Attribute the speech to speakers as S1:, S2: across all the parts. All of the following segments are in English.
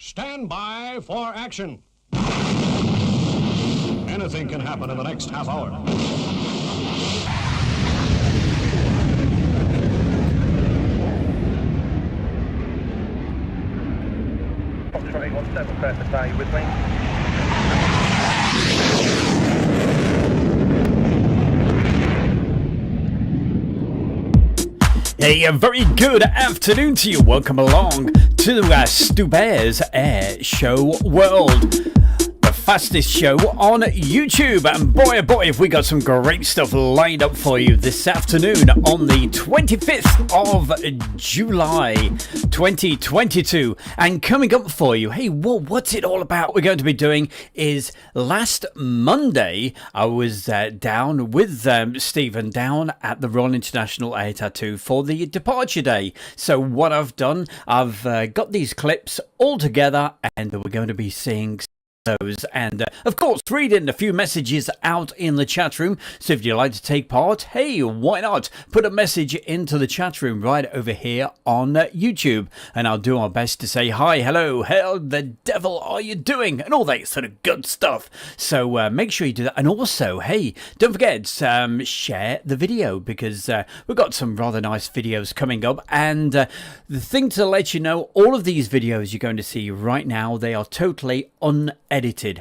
S1: Stand by for action. Anything can happen in the next half hour.
S2: Foxtrot 817, perfect, are you with me?
S3: Hey, a very good afternoon to you. Welcome along to Stubear's Air Show World, the fastest show on YouTube. And boy, oh boy, have we got some great stuff lined up for you this afternoon on the 25th of July 2022. And coming up for you, hey, well, what's it all about? What we're going to be doing is last Monday, I was down with Stephen down at the Royal International Air Tattoo for the departure day. So what I've done, I've got these clips all together and we're going to be seeing those and of course reading a few messages out in the chat room. So if you'd like to take part, hey, why not put a message into the chat room right over here on YouTube, and I'll do my best to say hi, hello, how the devil are you doing, and all that sort of good stuff. So make sure you do that. And also, hey, don't forget, share the video, because we've got some rather nice videos coming up. And the thing to let you know, all of these videos you're going to see right now, they are totally unedited,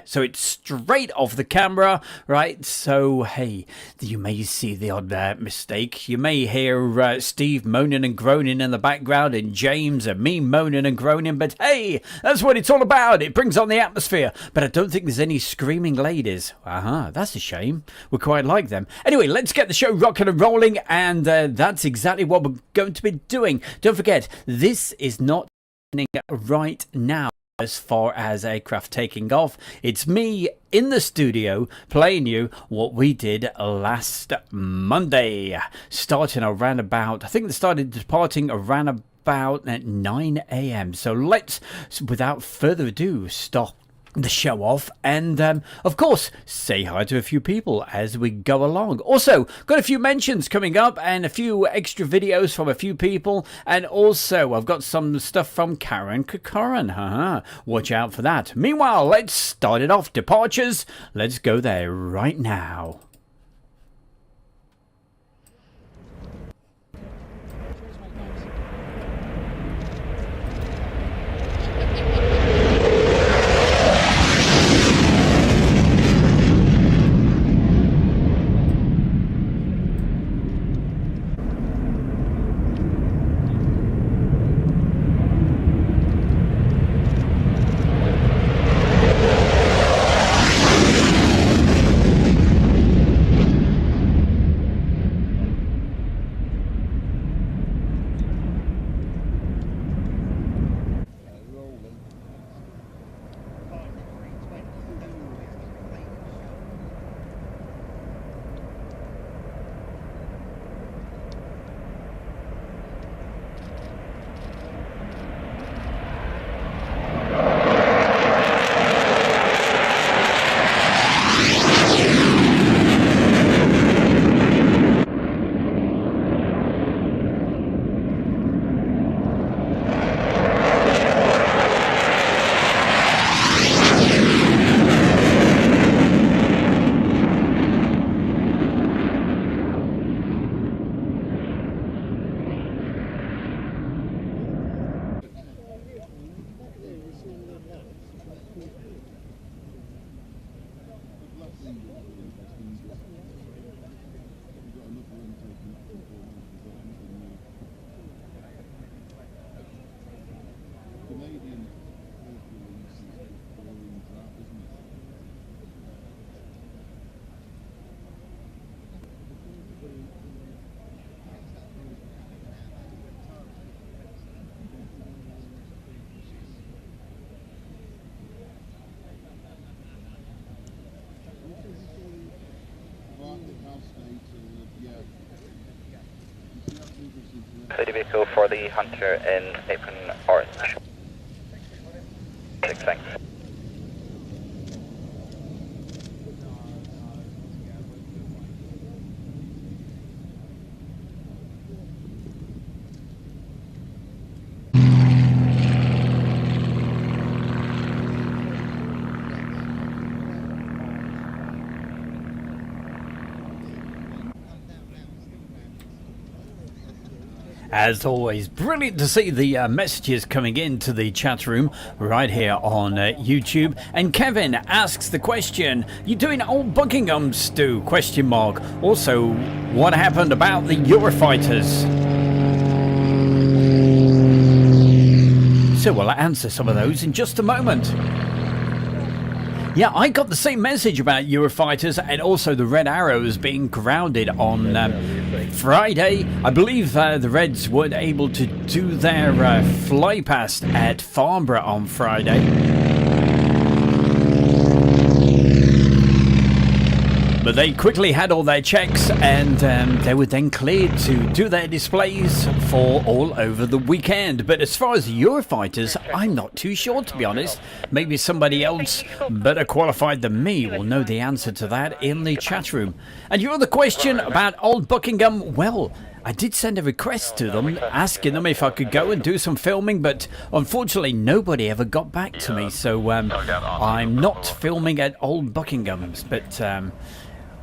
S3: so it's straight off the camera, right? So hey, you may see the odd mistake. You may hear Steve moaning and groaning in the background, and James and me moaning and groaning, but hey, that's what it's all about. It brings on the atmosphere. But I don't think there's any screaming ladies. That's a shame. We quite like them. Anyway, let's get the show rocking and rolling, and that's exactly what we're going to be doing. Don't forget, this is not happening right now. As far as aircraft taking off, it's me in the studio playing you what we did last Monday, starting around about, I think they started departing around about at 9 a.m. So let's, without further ado, stop the show off and of course say hi to a few people as we go along. Also got a few mentions coming up and a few extra videos from a few people, and also I've got some stuff from Karen Kokoran. Watch out for that. Meanwhile, let's start it off. Departures, let's go there right now.
S2: City vehicle for the Hunter in apron orange. Thanks.
S3: As always, brilliant to see the messages coming into the chat room right here on YouTube. And Kevin asks the question, you doing old Buckingham, Stu? Question mark. Also, what happened about the Eurofighters? So we'll answer some of those in just a moment. Yeah, I got the same message about Eurofighters and also the Red Arrows being grounded on Friday. I believe the Reds weren't able to do their fly past at Farnborough on Friday. But they quickly had all their checks and they were then cleared to do their displays for all over the weekend. But as far as the Eurofighters, I'm not too sure, to be honest. Maybe somebody else better qualified than me will know the answer to that in the chat room. And your other question about Old Buckingham, well, I did send a request to them, asking them if I could go and do some filming, but unfortunately nobody ever got back to me. So I'm not filming at Old Buckingham's, but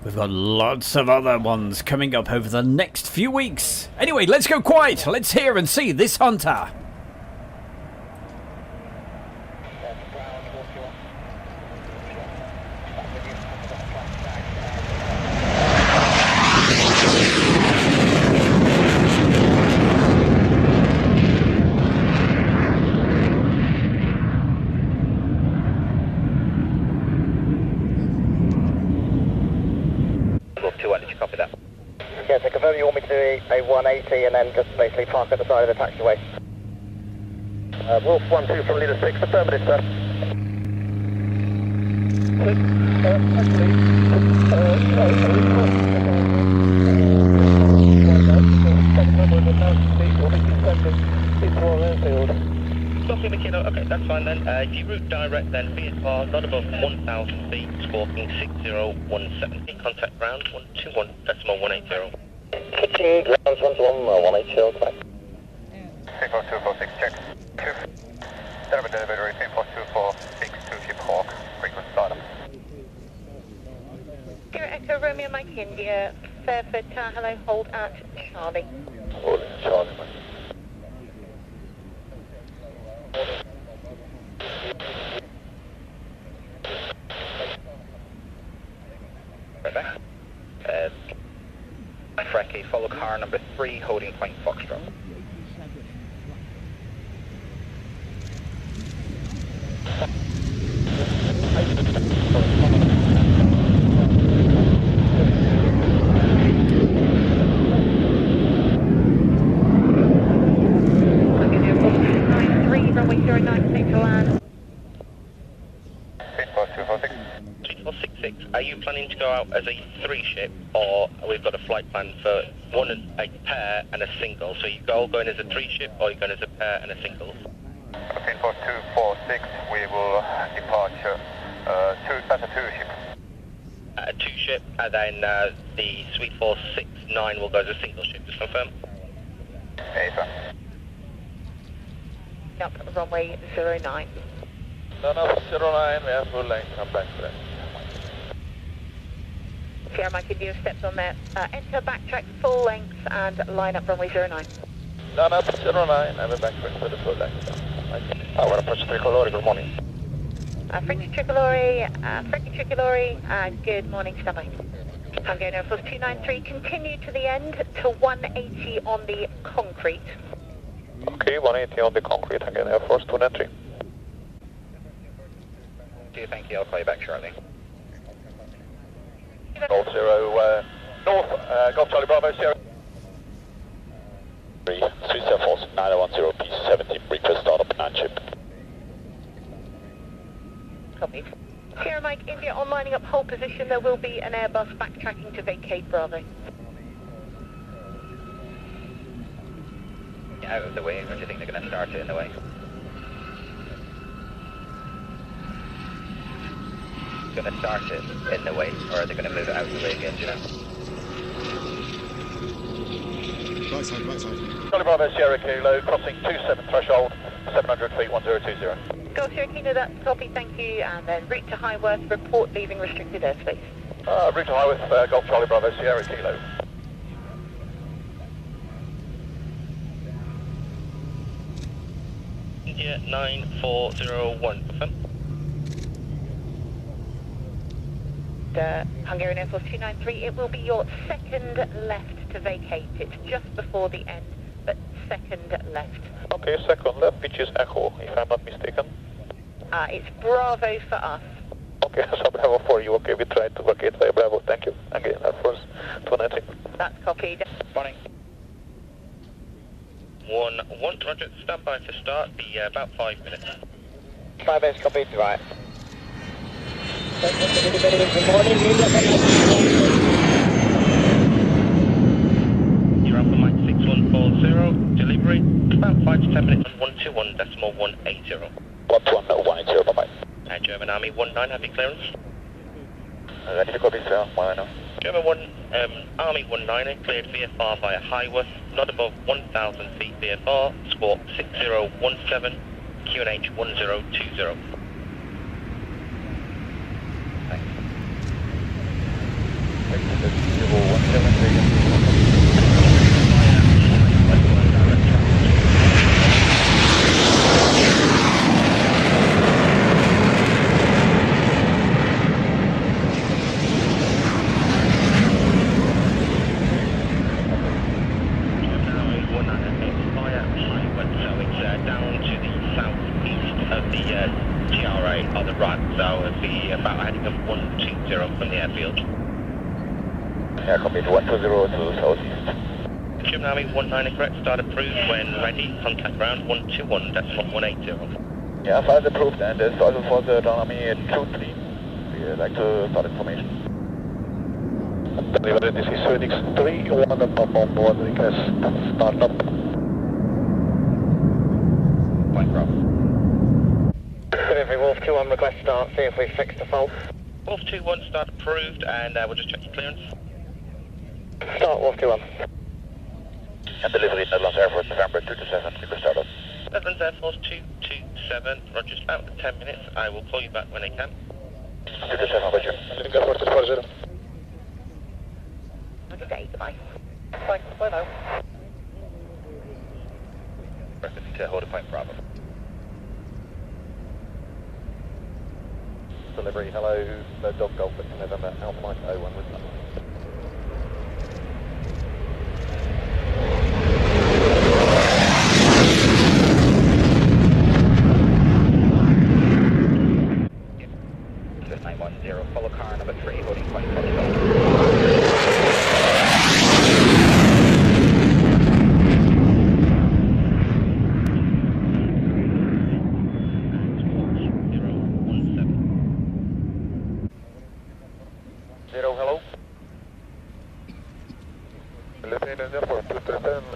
S3: we've got lots of other ones coming up over the next few weeks. Anyway, let's go quiet. Let's hear and see this hunter.
S4: Yes, I confirm you want me to do a 180 and then just basically park at the side of the taxiway. Wolf 1-2 from leader 6, affirmative, sir.
S2: Okay, that's fine then. If you route direct then, be advised, not above 1,000 feet, squawking 6017, contact ground 121, decimal 180.
S4: Pitching ground 121, 180, correct.
S5: 64246, check. 2. Delivery, delivery, 24246, 2 Ship Hawk, frequency startup.
S6: Sierra Echo Romeo Mike India, Fairford Tower, hello, hold at Charlie.
S4: Hold at Charlie, mate.
S2: Right back. Frecky, follow car number 3, holding point Foxtrot.
S6: Runway 09, safe to land.
S2: 3466, are you planning to go out as a 3-ship, or we've got a flight plan for a pair and a single? So you all going as a 3-ship, or you going as a pair and a single?
S5: 14246, we will departure, that's a 2-ship.
S2: A 2-ship, and then the Suite 469 will go as a single ship, just confirm?
S5: Hey, sir.
S6: Up runway 09.
S5: No, 09, we have full length, come back to that.
S6: Sierra Mike India steps on there. Enter, backtrack, full length, and line up runway 09.
S5: No, 09, have a backtrack for the full length. Our approach Tricolore, good morning.
S6: Frankie Tricolore, good morning, standby. Tango Air Force 293, continue to the end to 180 on the concrete.
S5: Okay, 180 on the concrete, again, Air Force 293.
S2: Thank you, I'll call you back shortly.
S5: Golf 0, North, Golf Charlie Bravo, Sierra. 374, 910, P17, request startup, 9-ship.
S6: Copy. Sierra Mike India on lining up hold position, there will be an Airbus backtracking to vacate Bravo.
S2: Out of the way, or do you think they're going to start it in the way? Going to start it in the way, or are they going to move it out of the way again, do you know?
S1: Right side, right side.
S5: Charlie Bravo, Sierra Kilo, crossing 27 threshold, 700 feet, 1020.
S6: Golf Sierra Kilo, that's copy, thank you, and then route to Highworth, report leaving restricted airspace.
S5: Route to Highworth, Golf Charlie Bravo, Sierra Kilo.
S2: India 9401. Confirm.
S6: Hungarian Air Force 293, it will be your second left to vacate. It's just before the end, but second left.
S5: Okay, second left, which is Echo, if I'm not mistaken.
S6: It's Bravo for us.
S5: Okay, so Bravo for you. Okay, we tried to vacate by Bravo. Thank you. Again, Air Force 293.
S6: That's copied.
S5: Morning.
S2: 1-1, roger, stand by for start, be about 5 minutes.
S4: 5 minutes copied, right.
S2: You're up on Mike 6140, delivery, about 5 to 10 minutes on 121.180.
S5: 12180, bye-bye.
S2: German Army 19, have you clearance?
S5: Ready to copy, sir. 190.
S2: German Army 19, cleared VFR via Highworth, not above 1,000 feet VFR, squawk 6017, QNH 1020. Thanks.
S5: 6017. Yeah, copy 120 to southeast.
S2: German Army 19 correct, start approved when ready, contact ground 121.180.
S5: Yeah, flight approved, and there's also for the German Army 23. We'd like to start information. Delivery, this is Phoenix 3, one up on board, request start up.
S2: Point Bravo.
S4: Delivery, Wolf 2-1, request start, see if we fixed the fault.
S2: Wolf 2-1, start approved, and we'll just check your clearance.
S4: Start, Wolf 2-1.
S5: And delivery, Netherlands Air Force, November 227, request start up.
S2: Netherlands Air Force 227, roger, about 10 minutes. I will call you back when I can.
S5: 227, roger. Air Force 240.
S6: Good day, goodbye.
S2: Thanks, bye now. Reference to hold a point Bravo.
S5: Delivery, hello, no Dog Golf at November, Alpha Mike 01 with that.
S2: This 910, follow car number 3, holding point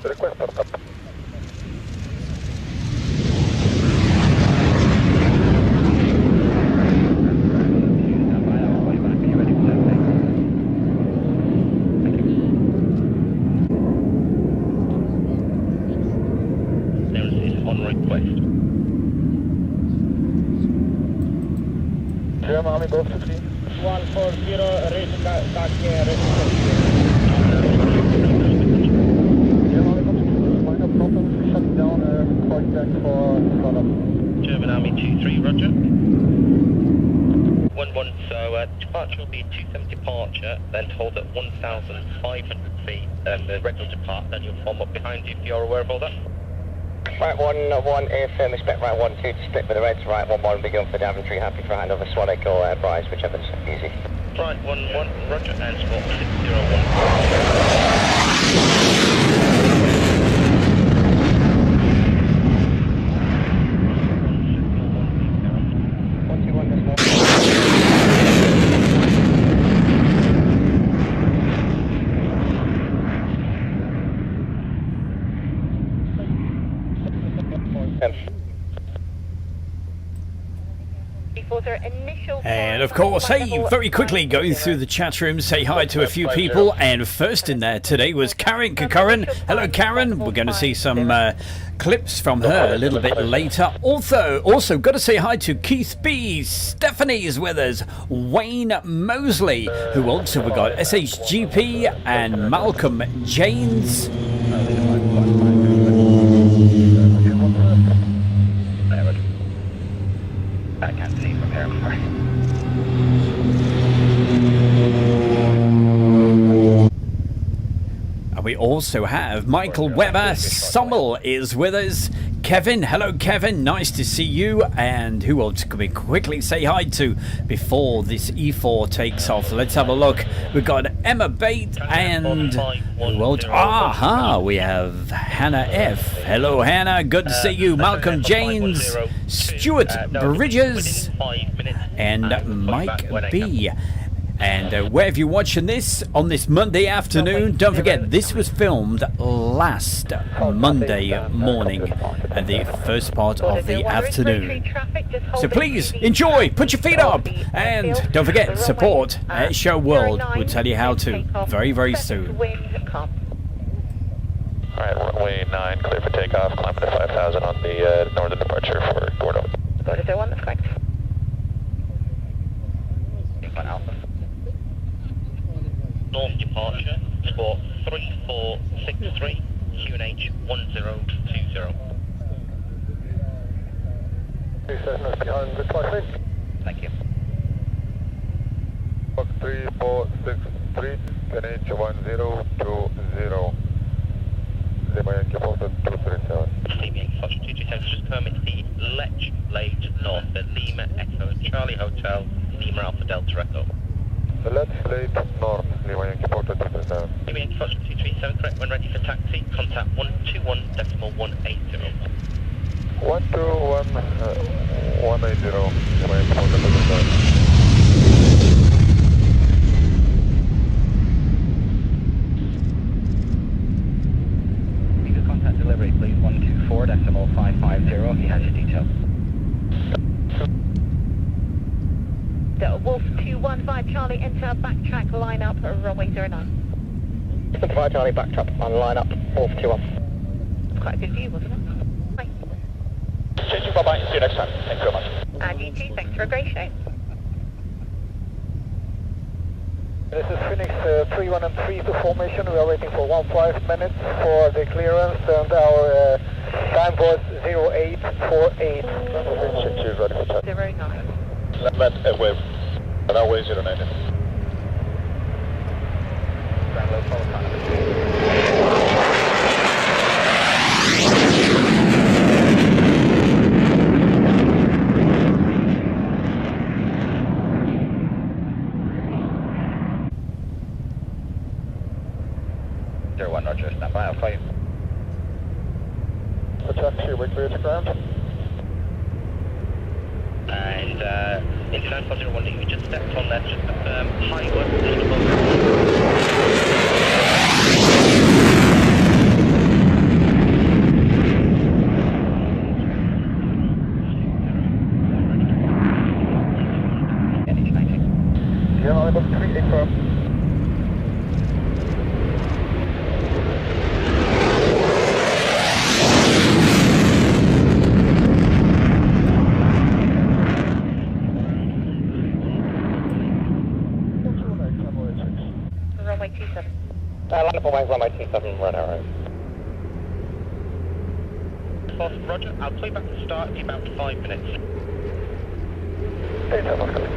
S5: Request start up. German Army Golf 15.
S4: 140, rating back here,
S5: Shut down contact for startup.
S2: German Army 23, roger. 1-1, so departure will be 27 departure, then hold at 1,500 feet, and the regular depart, then you'll form up behind you if you're aware of all that.
S4: Right 1-1, air firm expect right 1-2 to split with the Reds, right 1-1 begun for Daventry, happy for handover Swanwick or Bryce, whichever's easy.
S2: Right 1-1, roger, and squawk 601.
S3: And of course, hey, very quickly going through the chat room, say hi to a few people. And first in there today was Karen Kakaran. Hello, Karen. We're going to see some clips from her a little bit later. Also got to say hi to Keith B. Stephanie's with us. Wayne Mosley, who also we got SHGP and Malcolm Janes. we also have Michael Weber. Sommel is with us. Kevin, hello Kevin, nice to see you. And who else can we quickly say hi to before this E4 takes off? Let's have a look. We've got Emma Bate and who else? Aha, we have Hannah F. Hello Hannah, good to see you. Malcolm James, Stuart Bridges, and Mike B. And wherever you're watching this on this Monday afternoon, don't forget this was filmed last Monday morning at the first part of the afternoon. So please enjoy, put your feet up, and don't forget support at Show World. We'll tell you how to very, very soon.
S5: Alright, runway 9, clear for takeoff, climbing to 5,000 on the northern departure for Gordo.
S6: Gordo 01, that's correct.
S2: North departure, sport 3463, QNH 1020.
S5: Behind the traffic.
S2: Thank you.
S5: 3463, QNH 1020. Lima Yankee Foster 237.
S2: Lima Yankee Foster 237, just permit the Lech Late North, the Lima Echo, Charlie Hotel, Lima Alpha Delta Echo.
S5: Let's Late North, Lima Yankee Foster 237.
S2: Lima Yankee Foster 237, correct, when ready for taxi, contact 121.180.
S5: 121.180, Lima Yankee Foster 237.
S2: Contact delivery, please. 124.550. He has your details.
S6: Wolf 215 Charlie, enter backtrack line up runway 09.
S4: 25 Charlie, backtrack on line up, Wolf 21.
S6: That's quite a good view, wasn't it? Bye.
S5: Changing, bye-bye. See you next time. Thank you very much.
S6: And you too, thanks for a great show.
S7: This is Phoenix 313 to formation. We are waiting for 15 minutes for the clearance, and our time was 0848.
S6: 09.
S5: Land wave. Runway 09.
S2: Roger, stand by, I'll call you.
S5: The taxi, we're clear to ground.
S2: And into 9401, you just stepped on there, just confirm high work, just above.
S5: Yeah, I'm about 3 firm.
S6: Runway 27.
S4: Line up on runway 27, run arrow.
S2: Roger, I'll call you back to start in about 5 minutes.
S5: Hey, Thomas, coming.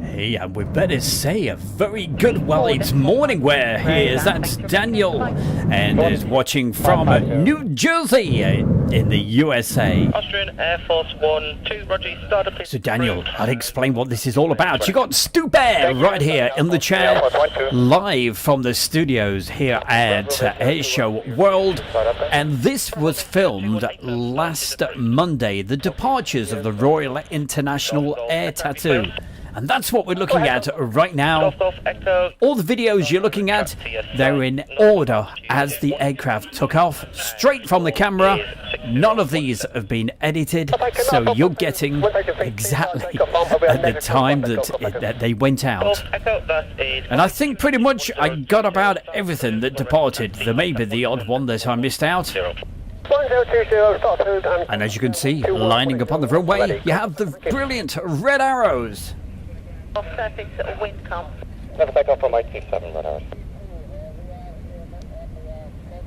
S3: Hey, and we better say a very good, well, it's morning wear here. That's Daniel, and is watching from New Jersey in the USA.
S2: Austrian Air Force 1-2, Roger, start up.
S3: So Daniel, I'll explain what this is all about. You got Stu Bear right here in the chair, live from the studios here at Airshow World, and this was filmed last Monday, the departures of the Royal International Air Tattoo. And that's what we're looking at right now. All the videos you're looking at, they're in order as the aircraft took off, straight from the camera. None of these have been edited, so you're getting exactly at the time that they went out. And I think pretty much I got about everything that departed. There may be the odd one that I missed out.
S7: 1020, start hold
S3: And as you can see, lining up on the runway, you have the brilliant red arrows.
S6: Off surface wind calm.
S4: Never take off from 87 red arrows.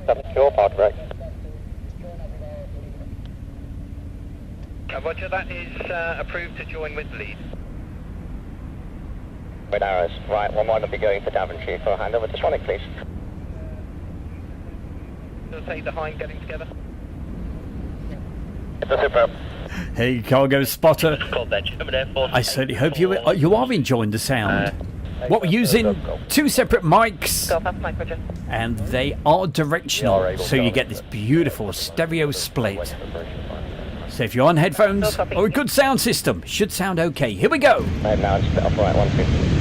S4: 7 fuel, power direct.
S2: Roger, that is approved to join with lead.
S4: Red arrows. Right, 1-1 will be going for Daventry for a handover to Sonic, please.
S2: We'll take the Hind getting together.
S4: It's a superb.
S3: Hey, cargo spotter.
S2: Called their German Air Force.
S3: I certainly hope you are enjoying the sound. What we're using, two separate mics,
S6: Go past Mike, Roger.
S3: and they are directional, so you get this beautiful stereo split. So if you're on headphones or a good sound system, should sound okay. Here we go.
S4: Right, now it's split off right 150.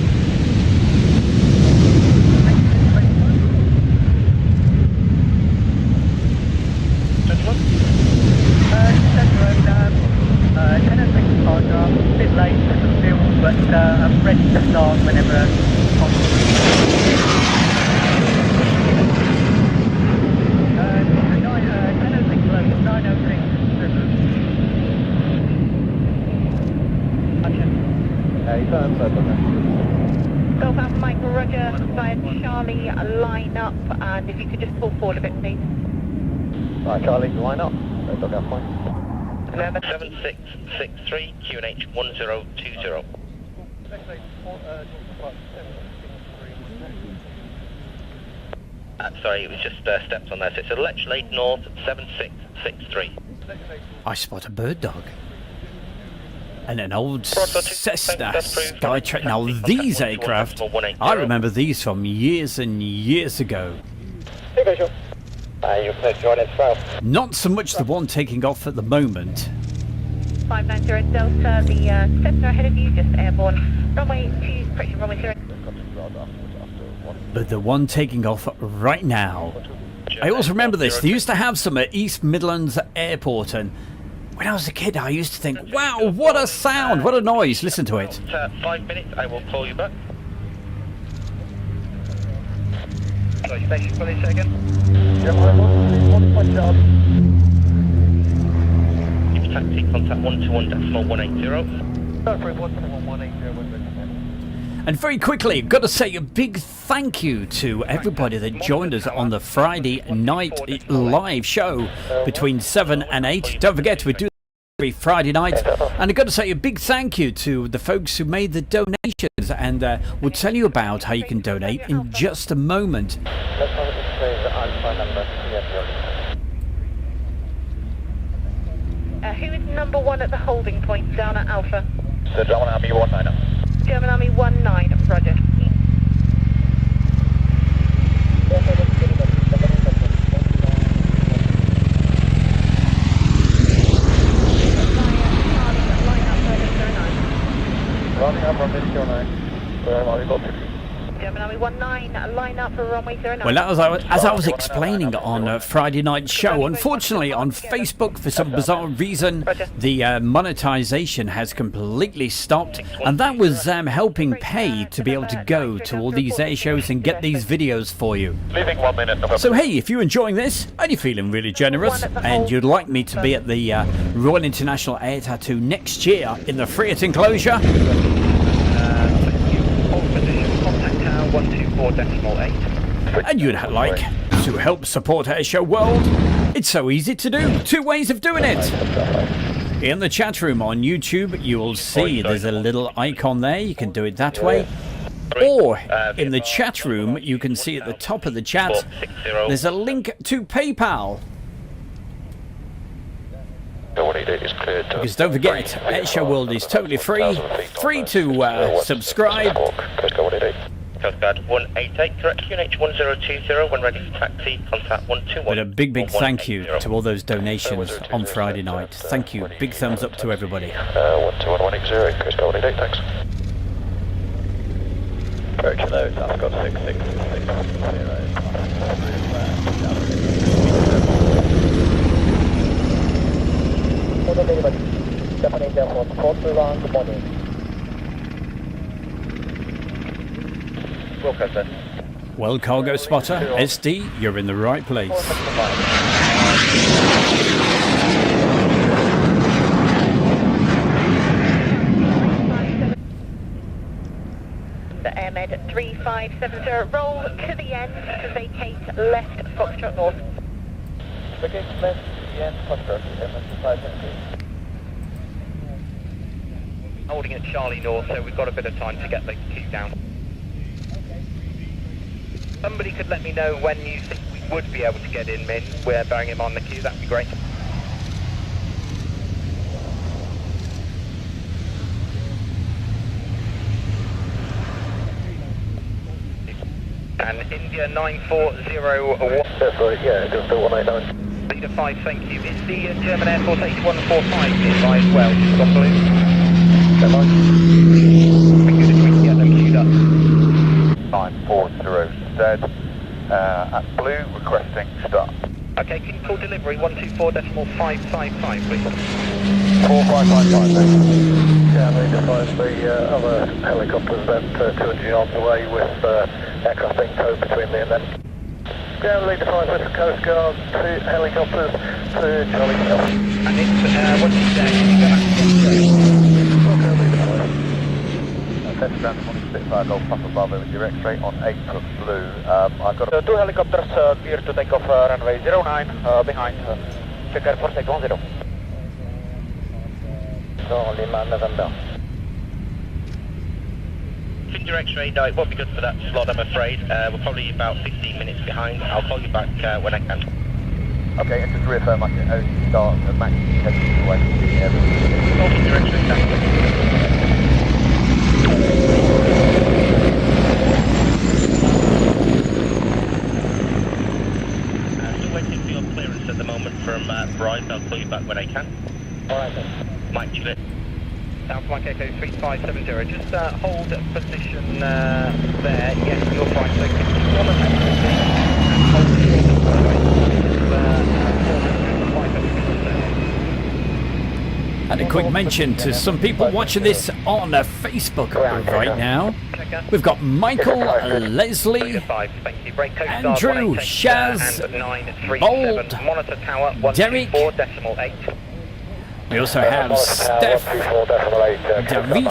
S7: bit late to the field, but I'm ready to start whenever possible. 10:06 load, 9:06.
S6: Go past Mike, Roger. Via Charlie, line up, and if you could just pull forward a bit, please.
S4: Right, Charlie, line up. Let's look out point.
S2: 7663 QNH 1020. Sorry, it was just steps on there. So it's a Lechlade North 7663.
S3: I spot a bird dog. And an old Cessna Skytrax. Now these aircraft, I remember these from years and years ago.
S4: You clear join in 12.
S3: Not so much the one taking off at the moment,
S6: 590 Delta, the Cessna ahead of you, just airborne. Runway 2, correction, runway 0.
S3: but the one taking off right now. I also remember this. They used to have some at East Midlands Airport, and when I was a kid, I used to think, wow, what a sound, what a noise. Listen to it.
S2: 5 minutes, I will call you back. Sorry, station police again. Keep taxi, contact 121.180.
S3: And very quickly, got to say a big thank you to everybody that joined us on the Friday night live show between 7 and 8. Don't forget, we do every Friday night. And I've got to say a big thank you to the folks who made the donations. And we'll tell you about how you can donate in just a moment.
S6: Who is number 1 at the holding point down at Alpha?
S5: The German Army 19.
S6: German Army 19, Roger.
S5: Running up from this 09.
S6: German Army 19, line up for runway 09.
S3: Well, as I was explaining on Friday night show, unfortunately on Facebook for some bizarre reason, the monetization has completely stopped, and that was helping pay to be able to go to all these air shows and get these videos for you.
S5: Leaving 1 minute.
S3: So hey, if you're enjoying this and you're feeling really generous and you'd like me to be at the Royal International Air Tattoo next year in the Friat enclosure,
S2: Contact tower 124.8.
S3: and you'd like to help support Airshow World, it's so easy to do. 2 ways of doing it. In the chat room on YouTube, you will see there's a little icon there. You can do it that way. Or in the chat room, you can see at the top of the chat, there's a link to PayPal. Because don't forget, Airshow World is totally free to subscribe.
S2: Coast Guard 188, correct, QNH 1020, when ready for taxi, contact 121.
S3: But a big thank you to all those donations on Friday night. Thank you. Big thumbs up to everybody.
S5: 12180, Coast Guard 188, thanks.
S4: Approach low, South Scott 6660. Japanese Air Force, call to around the morning.
S3: Well, Cargo Spotter, SD, you're in the right place.
S6: Airmed 3570, roll to the end to vacate left Foxtrot North.
S7: Vacate left, the end, Foxtrot, Airmed 3570.
S2: Holding at Charlie North, so we've got a bit of time to get the queue down. Somebody could let me know when you think we would be able to get in, Min. We're bearing him on the queue, that'd be great. And India 9401.
S7: That's right, yeah, just the 189.
S2: Leader 5, thank you. Is the German Air Force 8145 nearby as well? Gone blue?
S7: That's right.
S2: Thank you, we can get them queued up.
S5: 940 dead. At blue, requesting start.
S2: Okay, can you call delivery 124.555, please?
S7: 4555, thank you. Yeah, they advise the other helicopters that 200 yards away with aircraft being towed between me and them. Yeah, lead advise with the Coast Guard, 2 helicopters to Charlie Hill.
S2: And it's, what did you say? Can you go back to
S7: Okay, lead advise.
S5: Touchdown 26 Golf Papa Bravo with direct straight on 8 from blue. I've got
S7: 2 helicopters clear to take off runway 09 behind. Check Air Force 810. So, Lima, November.
S2: direct straight, no, it won't be good for that slot, I'm afraid. We're probably about 15 minutes behind. I'll call you back when I can.
S5: Okay, and just to reaffirm, I can only start at max heading away from the area.
S2: Direct straight, thank still waiting for your clearance at the moment from Bryce. I'll call you back when I can.
S7: Alright then.
S2: Mike Juliet. South Mike Echo 3570. Just hold position there. Yes, you're fine. So continue on the
S3: And a quick mention to some people watching this on Facebook right now. We've got Michael, Leslie, Andrew, Shaz, Bold, Derek. We also have Steph, David,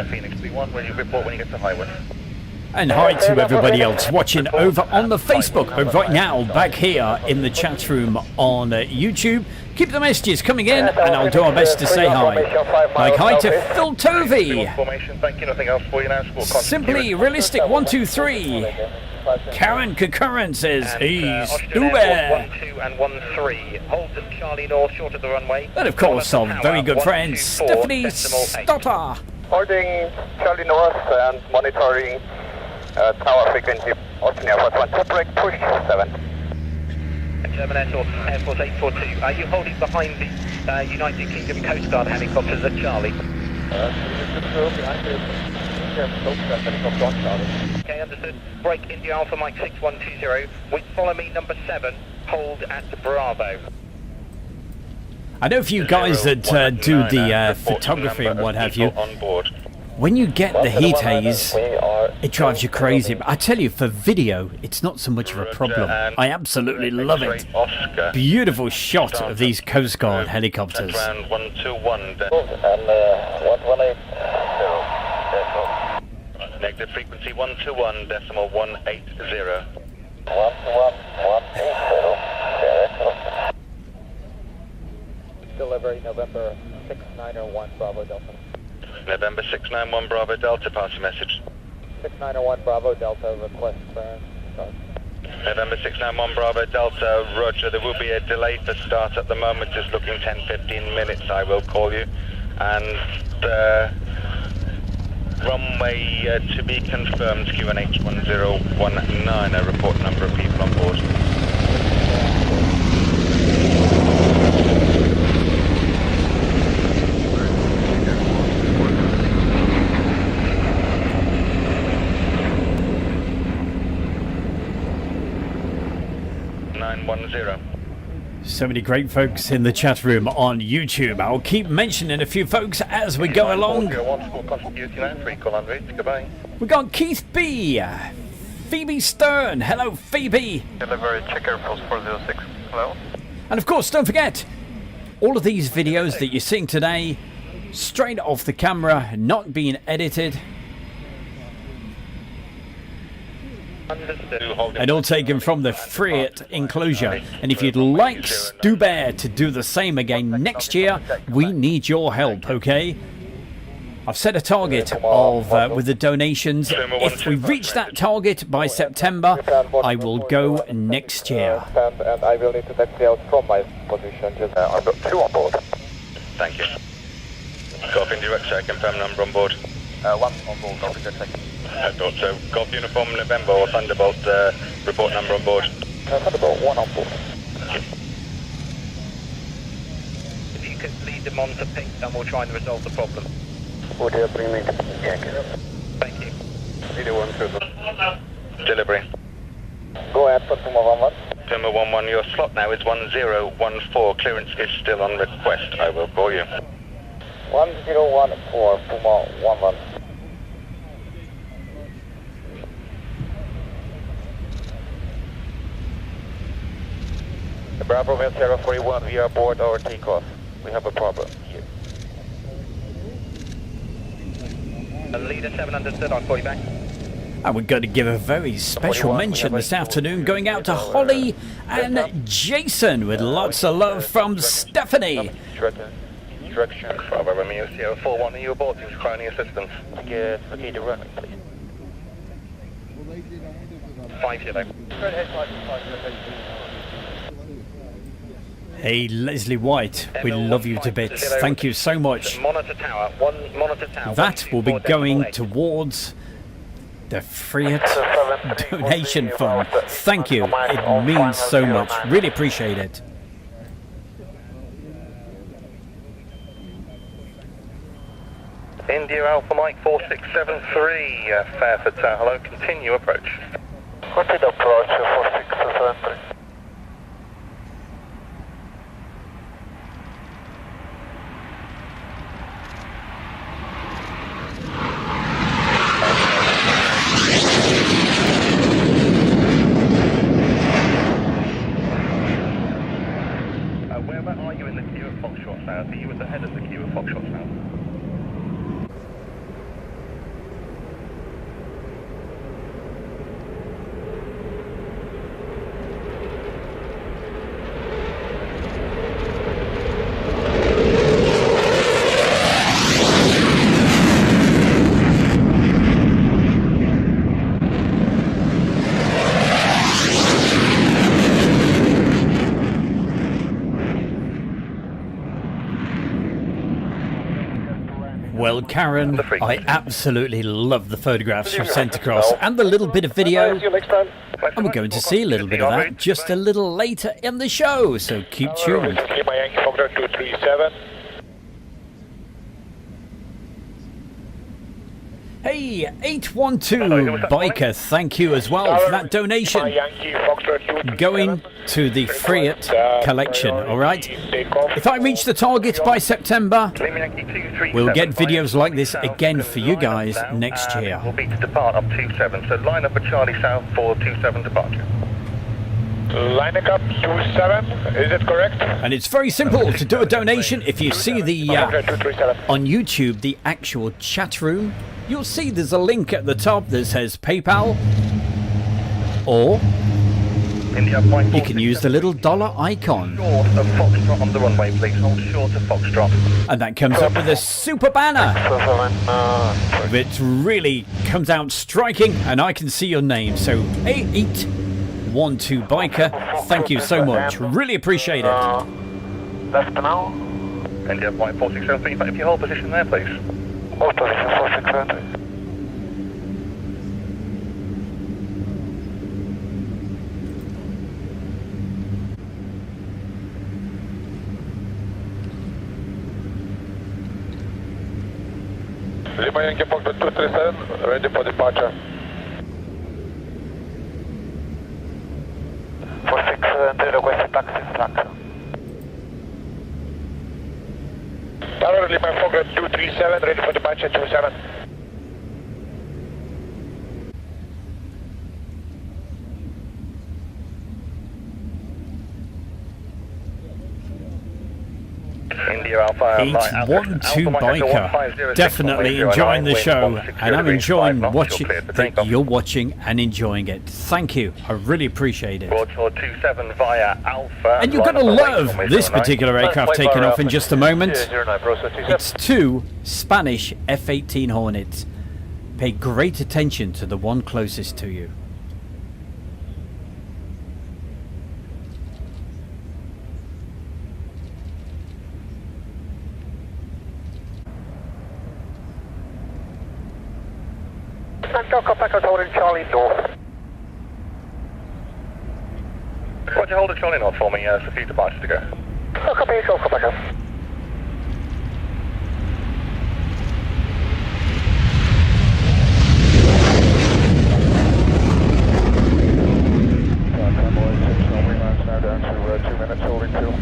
S2: Phoenix 3-1, will you report when you get to highway?
S3: and hi to everybody else watching over on the Facebook. But right now, back here in the chat room on YouTube. Keep the messages coming in, and I'll do our best to say hi. Like hi to Phil Tovey, Simply Realistic 123. Karen Concurrent says he's Uber.
S2: 1-2 and 1-3. Hold at Charlie North, short of the runway.
S3: And of course, our very good friend Stephanie Stotter.
S4: Holding Charlie North and monitoring tower frequency. Australia Force 1, top brake, push 7.
S2: German Air Force 842. Are you holding behind the United Kingdom Coast Guard helicopters at Charlie? Okay, understood. Break India Alpha Mike 6120. With follow me number 7. Hold at Bravo.
S3: I know for you guys that do the photography and what have you, when you get the heat haze, it drives you crazy. But I tell you, for video, it's not so much of a problem. I absolutely love it. Beautiful shot of these Coast Guard helicopters.
S5: Round 121.
S7: And 118.
S5: Negative frequency 121.180.
S7: 121.180. Delivery November 6901 Bravo Delta.
S5: November 691 Bravo Delta, pass your message.
S7: 6901 Bravo Delta, request clearance. Start.
S5: November 691 Bravo Delta, roger. There will be a delay for start at the moment, just looking 10-15 minutes. I will call you. And runway to be confirmed, QNH 1019, a report number of people on board.
S3: So many great folks in the chat room on YouTube. I'll keep mentioning a few folks as we go along. We got Keith B, Phoebe Stern. Hello, Phoebe.
S7: Delivery checker post 406. Hello.
S3: And of course, don't forget, all of these videos that you're seeing today, straight off the camera, not being edited. And all taken from the Freet enclosure. And if you'd like Stu Bear to do the same again next year, we need your help, okay? I've set a target of with the donations. If we reach that target by September, I will go next year.
S7: And I will need to taxi out from my position. I've got 2 on board.
S5: Thank you. Golf India X-ray, confirm number on board.
S7: 1 on board, Golf India X-ray.
S5: I thought so. Golf Uniform November or Thunderbolt, report number on board.
S7: Thunderbolt 1 on board.
S2: If you could lead them on to pink, then we'll try and resolve the problem.
S7: Would you bring me to check?
S2: Thank you.
S7: Leader 1 2.
S5: Delivery.
S7: Go ahead for Puma 11.
S5: Puma 11, your slot now is 1014. Clearance is still on request. I will call you.
S7: 1014, Puma 11. Bravo Van Sierra 41, we are aboard our takeoff. We have a problem here.
S2: Leader 7 understood, I'll call you back.
S3: And we're going to give a very special mention this afternoon going out to Holly and Jason with lots of love from Stephanie.
S7: Instruction.
S5: Bravo Romeo Sierra 41, are you aboard? Who's requiring assistance?
S7: Okay, the runway, please.
S2: 50.
S3: Hey, Leslie White, we love you to bits. Thank you so much.
S2: Monitor tower, monitor tower.
S3: That will be going towards the Freet donation fund. Thank you. It means so much. Really appreciate it.
S5: India Alpha Mike 4673, Fairford Tower. Hello, continue approach.
S7: Continue approach 4673.
S5: Where are you in the queue at Foxtrot South? Are you at the head of the queue at Foxtrot South?
S3: Well, Karen, I absolutely love the photographs you sent across and the little bit of video. And we're going to see a little bit of that just a little later in the show, so keep tuned.
S7: Lima Yankee Foxtrot 237.
S3: Hey, 812 Biker, thank you as well for that donation. Going to the Freet collection, alright? If I reach the target by September, we'll get videos like this again for you guys next year.
S5: We'll be to depart up 27, so line up at Charlie South for 27 departure.
S7: Lining up 27, is it correct?
S3: And it's very simple to do a donation. If you see the on YouTube, the actual chat room, you'll see there's a link at the top that says PayPal, or you can use the little dollar icon.
S5: Short of Foxtrot on the runway, please. Hold short of Foxtrot.
S3: And that comes up with a super banner. It really comes out striking, and I can see your name. So 8812 Biker, thank you so much. Really appreciate it.
S7: That's for now.
S5: India White 4673, if you hold position there, please.
S7: Hold position 4673. Lima Yankee Foxtrot 237, ready for departure. 4673, request taxi instruction. 27, ready for departure 27.
S5: India Alpha,
S3: Heat 1-2 biker. Definitely enjoying the show, and I'm enjoying watching that you're watching and enjoying it. Thank you. I really appreciate it.
S5: Broad 27 via Alpha.
S3: And you're going to love this particular aircraft taking off in just a moment. It's two Spanish F-18 Hornets. Pay great attention to the one closest to you.
S7: Delta Packers holding Charlie North.
S5: Why don't you hold a Charlie North for me, so a few departures to go.
S7: Delta Packers. Now down to 2 minutes, holding 2.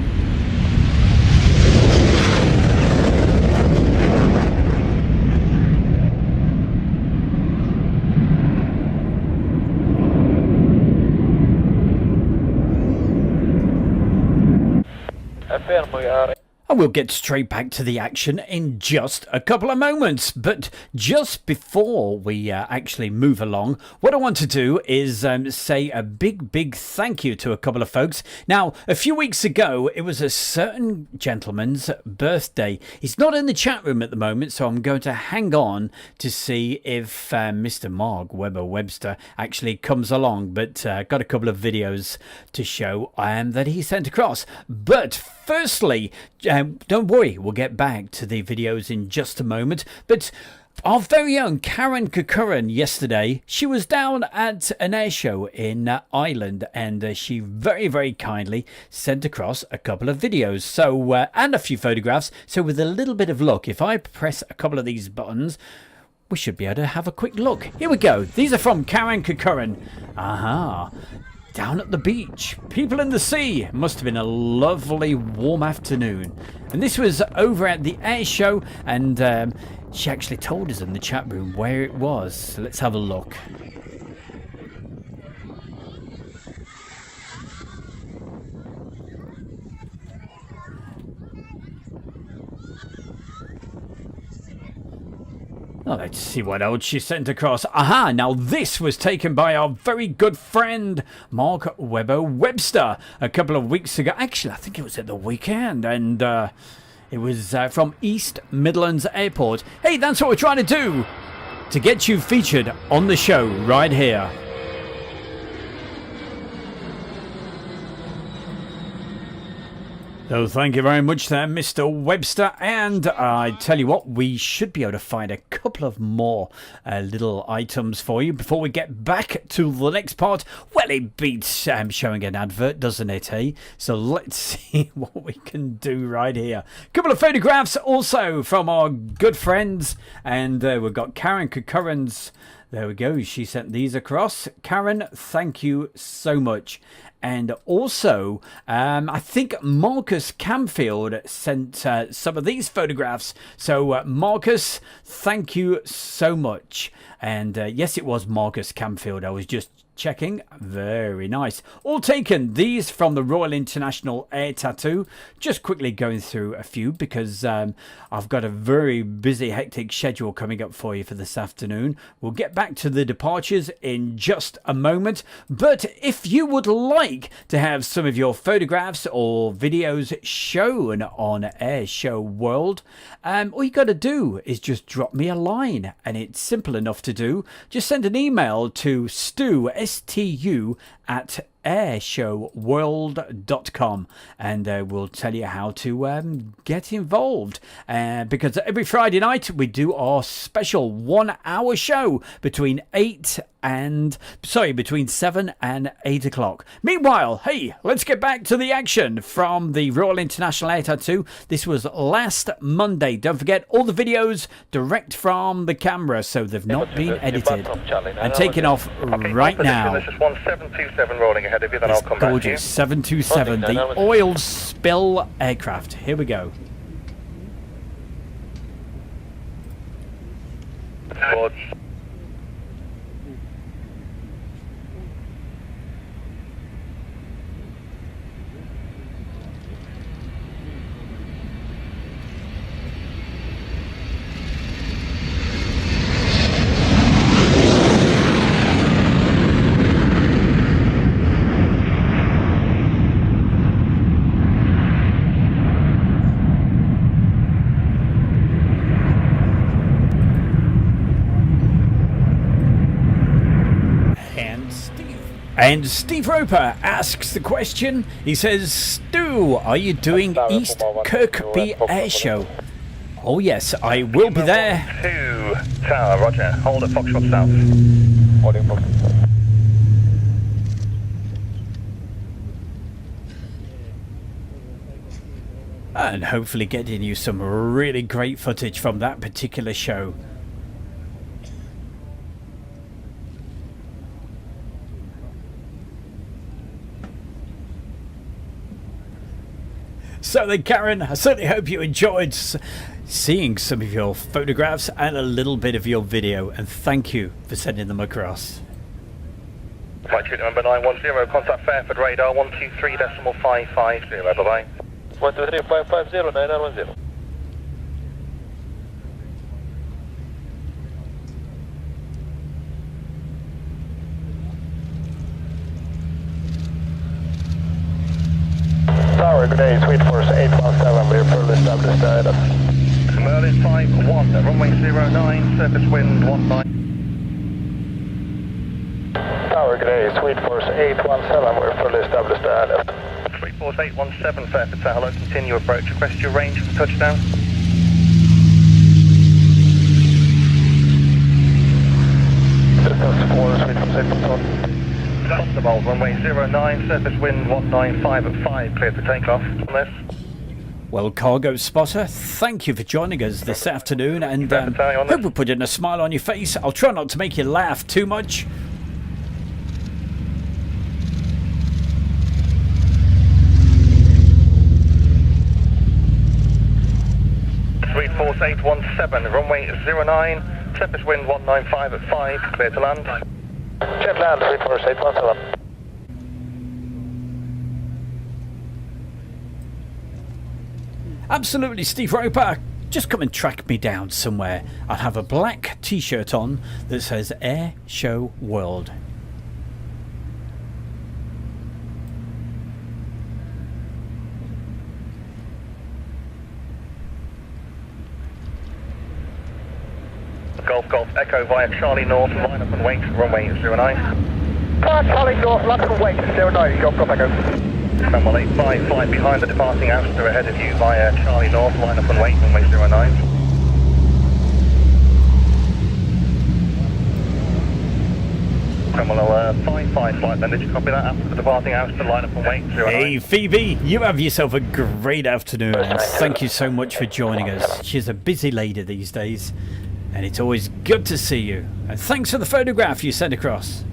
S3: And we'll get straight back to the action in just a couple of moments. But just before we actually move along, what I want to do is say a big thank you to a couple of folks. Now, a few weeks ago, it was a certain gentleman's birthday. He's not in the chat room at the moment, so I'm going to hang on to see if Mr. Mark Webster actually comes along. But got a couple of videos to show that he sent across. But firstly, don't worry, we'll get back to the videos in just a moment. But our very own Karen Kukurin yesterday, she was down at an air show in Ireland, and she very kindly sent across a couple of videos, so and a few photographs. So with a little bit of luck, if I press a couple of these buttons, we should be able to have a quick look. Here we go. These are from Karen Kukurin. Aha. Down at the beach, people in the sea. Must have been a lovely warm afternoon. And this was over at the air show, and she actually told us in the chat room where it was. So let's have a look. Oh, let's see what else she sent across. Aha, now this was taken by our very good friend Mark Webster a couple of weeks ago. Actually, I think it was at the weekend, and it was from East Midlands Airport. Hey, that's what we're trying to do, to get you featured on the show right here. So thank you very much there, Mr. Webster. And I tell you what, we should be able to find a couple of more little items for you before we get back to the next part. Well, it beats showing an advert, doesn't it, eh? So let's see what we can do right here. A couple of photographs also from our good friends. And we've got Karen Kukurin's. There we go. She sent these across. Karen, thank you so much. And also, I think Marcus Camfield sent some of these photographs. So, Marcus, thank you so much. And yes, it was Marcus Camfield. I was just checking. Very nice. All taken. These from the Royal International Air Tattoo. Just quickly going through a few because I've got a very busy, hectic schedule coming up for you for this afternoon. We'll get back to the departures in just a moment. But if you would like to have some of your photographs or videos shown on Air Show World, all you got to do is just drop me a line, and it's simple enough to do. Just send an email to Stu, STU, at airshowworld.com, and we'll tell you how to get involved, because every Friday night we do our special 1 hour show between 7 and 8 o'clock. Meanwhile, hey, let's get back to the action from the Royal International Air Tattoo. This was last Monday. Don't forget, all the videos direct from the camera, so they've not been edited and taken off right now.
S5: This is 1727 rolling ahead of you, then I'll come back to you.
S3: Gorgeous 727, the oil spill aircraft. Here we go.
S5: Board.
S3: And Steve Roper asks the question. He says, Stu, are you doing East Kirkby Air Show? Oh yes, I will be there.
S5: 2 Tower, roger. Hold at Foxtrot South.
S7: Holding book.
S3: And hopefully getting you some really great footage from that particular show. So then, Karen, I certainly hope you enjoyed seeing some of your photographs and a little bit of your video, and thank you for sending them across.
S5: Flight tunit number 910, contact Fairford radar 123.550, bye-bye.
S7: 123.550, 9910. Tower, good day, Sweet Force 817, we're fully established item.
S5: Merlin 51, runway 09, surface wind 19.
S7: Tower, good day, Sweet Force 817, we're fully established item.
S5: Sweet Force 817, Fairford Tower, hello, continue approach, request your range for touchdown.
S7: Distance 4, Sweet Force 817.
S5: Possible, runway 09, surface wind 195 at 5, cleared for takeoff on this.
S3: Well, Cargo Spotter, thank you for joining us this afternoon, and hope we put in a smile on your face. I'll try not to make you laugh too much.
S5: Sweet Force 817, runway 09, surface wind 195 at 5, clear to land.
S7: Jet land, Sweet Force 817.
S3: Absolutely, Steve Roper. Just come and track me down somewhere. I'll have a black t-shirt on that says Air Show World.
S5: Golf Echo via Charlie North, line up and wait, runway 09.
S7: Charlie North, line up and wait, 09, Golf Echo.
S5: Cromwell 85, flight behind the departing Ouster ahead of you via Charlie North, line up and wait, runway 09. Cromwell 55, flight then, did you copy that? After the departing Ouster, line up and wait, 09.
S3: Hey Phoebe, you have yourself a great afternoon, and thank you so much for joining us. She's a busy lady these days, and it's always good to see you. And thanks for the photograph you sent across.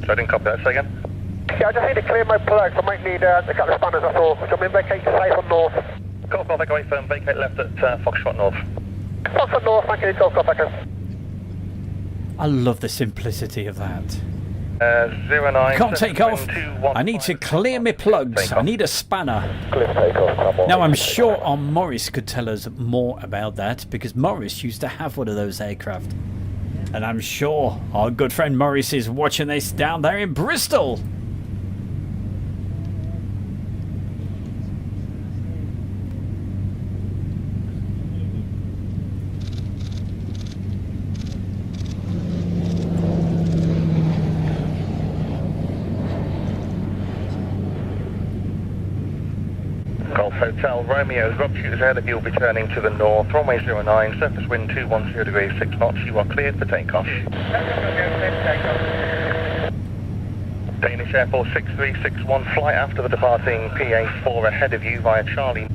S5: I didn't copy that, say again?
S7: Yeah, I just need to clear my plugs. I might need a couple of spanners, I thought. Do you want me to vacate safe on north?
S5: Golf Echo 8 firm, vacate left at Foxtrot North.
S7: Foxtrot north, thank you, Golf Echo.
S3: I love the simplicity of that.
S5: 09.
S3: Can't take off. I need to clear my plugs. I need a spanner.
S7: Clear takeoff, Cromwell.
S3: Now I'm sure our Morris could tell us more about that, because Morris used to have one of those aircraft. And I'm sure our good friend Morris is watching this down there in Bristol.
S5: Hotel Romeo, Rob shooters ahead of you will be turning to the north, runway 09, surface wind 210 degrees 6 knots, you are cleared for takeoff. Danish Air Force 6361, flight after the departing PA4 ahead of you via Charlie.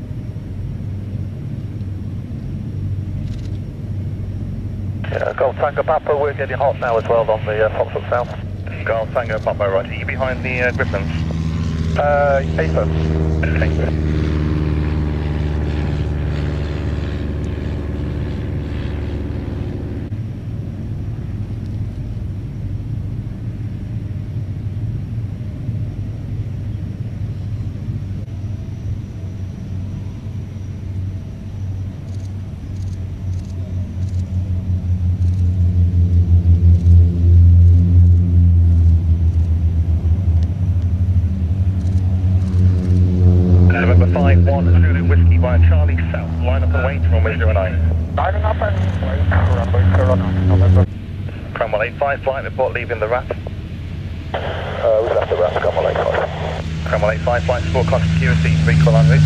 S7: Golf Tango Papa, we're getting hot now as well on the Foxtrot South.
S5: Golf Tango Papa, right, are you behind the Griffins?
S7: AFO.
S5: Okay. November 5-1 Zulu Whiskey via Charlie South, line up and wait, runway 09.
S7: Lining up and wait, runway 09, November.
S5: Cromwell 85, flight report leaving the RAF.
S7: We left the RAF, Cromwell 85.
S5: Cromwell 85, flight support, cost security, vehicle en route.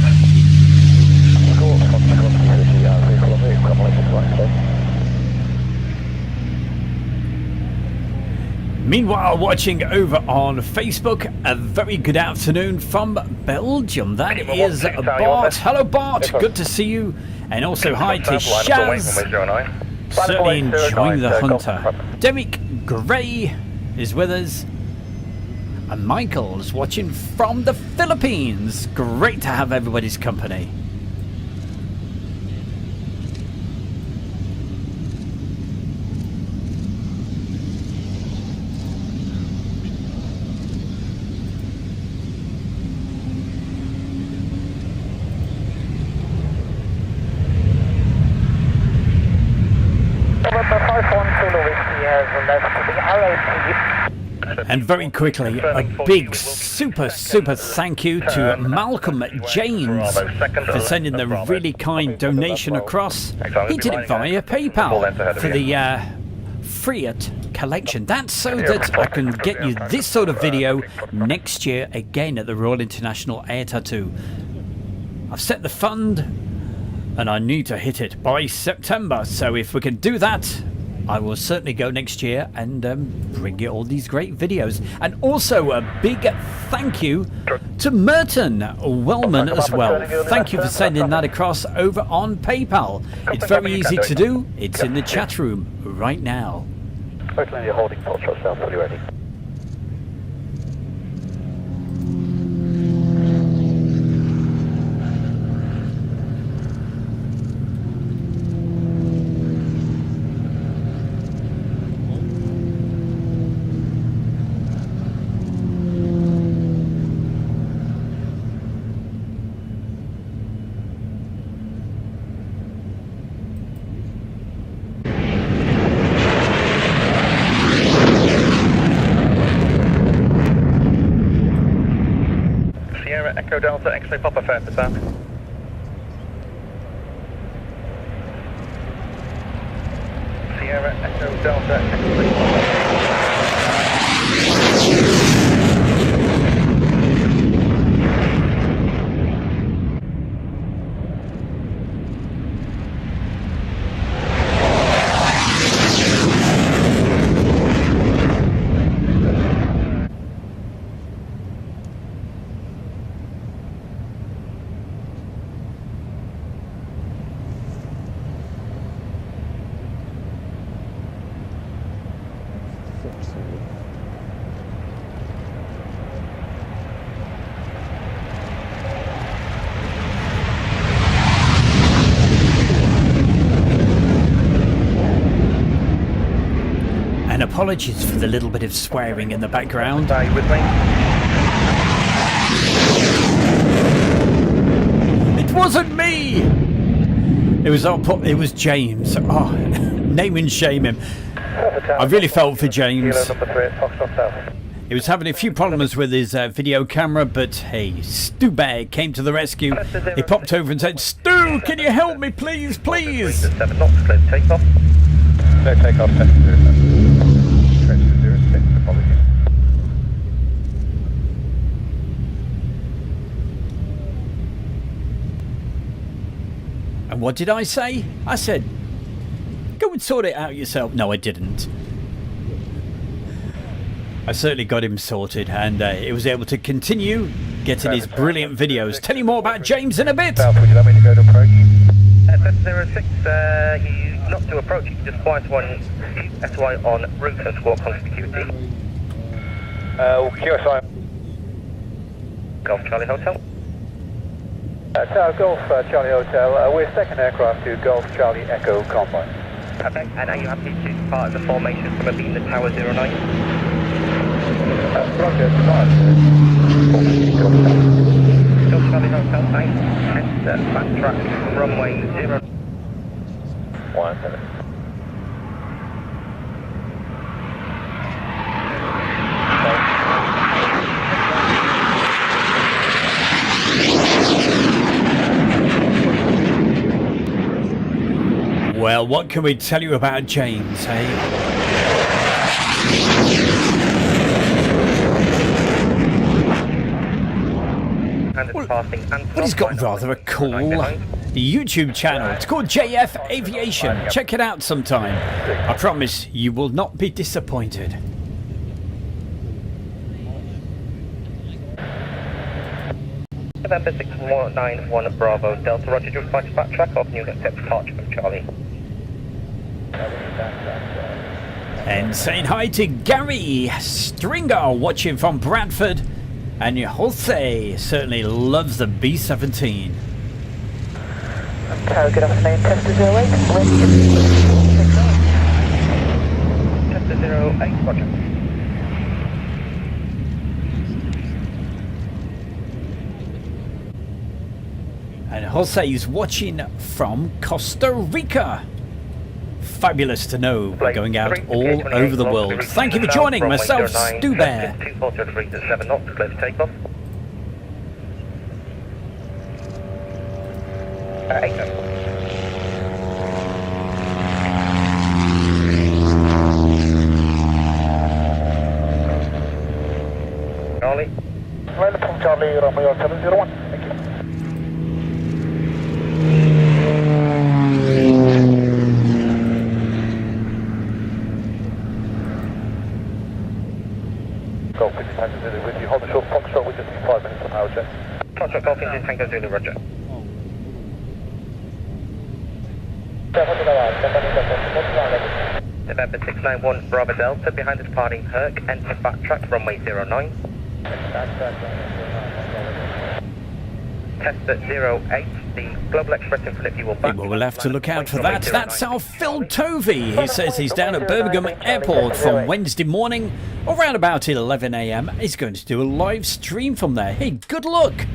S7: Score, contact security, vehicle en route, Cromwell 85,
S3: Meanwhile, watching over on Facebook, a very good afternoon from Belgium. That is Bart. Hello, Bart. Good to see you. And also hi to Shaz. Certainly enjoying the Hunter. Derek Gray is with us. And Michael's watching from the Philippines. Great to have everybody's company. And very quickly, a big super thank you to Malcolm James for sending the really kind donation across. He did it via PayPal for the Fiat collection. That's so that I can get you this sort of video next year again at the Royal International Air Tattoo. I've set the fund and I need to hit it by September, so if we can do that, I will certainly go next year and bring you all these great videos. And also a big thank you to Merton Wellman as well. Thank you for sending that across over on PayPal. It's very easy to do. It's in the chat room right now.
S7: Hopefully you're holding Foxtrot South, fully ready.
S5: Echo Delta, X-ray Papa Fair for South. Sierra Echo Delta, X-ray Papa.
S3: And apologies for the little bit of swearing in the background.
S5: Are you with me?
S3: It wasn't me! It was James. Oh, name and shame him. I really felt for James. He was having a few problems with his video camera, but hey, Stu Bear came to the rescue. He popped over and said, "Stu, can you help me, please, please?"
S5: 7 knots, clear to take off.
S7: No takeoff, test 06, apologies.
S3: And what did I say? I said, go and sort it out yourself. No, I didn't. I certainly got him sorted, and he was able to continue getting his brilliant videos. Tell you more about James in a bit.
S7: Would you like me to go to approach?
S2: 06, you not to approach, you can just fly to SY on route and squawk conspicuity.
S7: QSI.
S2: Golf Charlie Hotel.
S7: Tower Golf Charlie Hotel, we're second aircraft to Golf Charlie Echo Combine.
S2: Perfect. And are you happy to part of the formation from a beam the Tower 09?
S7: Roger,
S2: Golf Charlie Hotel, thanks. And backtrack runway 0.
S7: 1 minute.
S3: Well, what can we tell you about James, eh? Well, he's got rather a cool YouTube channel. It's called JF Aviation. Check it out sometime. I promise you will not be disappointed.
S2: November 691 Bravo Delta, Roger, do you fly to backtrack or can you accept departure from Charlie?
S3: And saying hi to Gary Stringer watching from Bradford. And Jose certainly loves the B-17.
S6: Tower, good afternoon. Tester 08.
S2: Tester 08, Roger.
S3: And Jose is watching from Costa Rica. Fabulous to know we're going out all over the world. Thank you for joining myself, Stu Bear.
S2: 240 degrees at 7 knots, clear for takeoff. 8 knots. Charlie.
S7: Right from Charlie, Romeo 701. Thank you. Golf Engine Tango Zulu with you. Hold the short Foxtrot with just 5 minutes of power check.
S2: Foxtrot Golf Engine Tango Zulu, Roger. November 691 Bravo Delta, behind the departing Herc, enter backtrack runway 09. Test at 08, the Global Express in front of you will back.
S3: Well, we'll have to look out for that. That's our Phil Tovey. He says he's down at Birmingham Airport from Wednesday morning around about 11 a.m. He's going to do a live stream from there. Hey, good luck.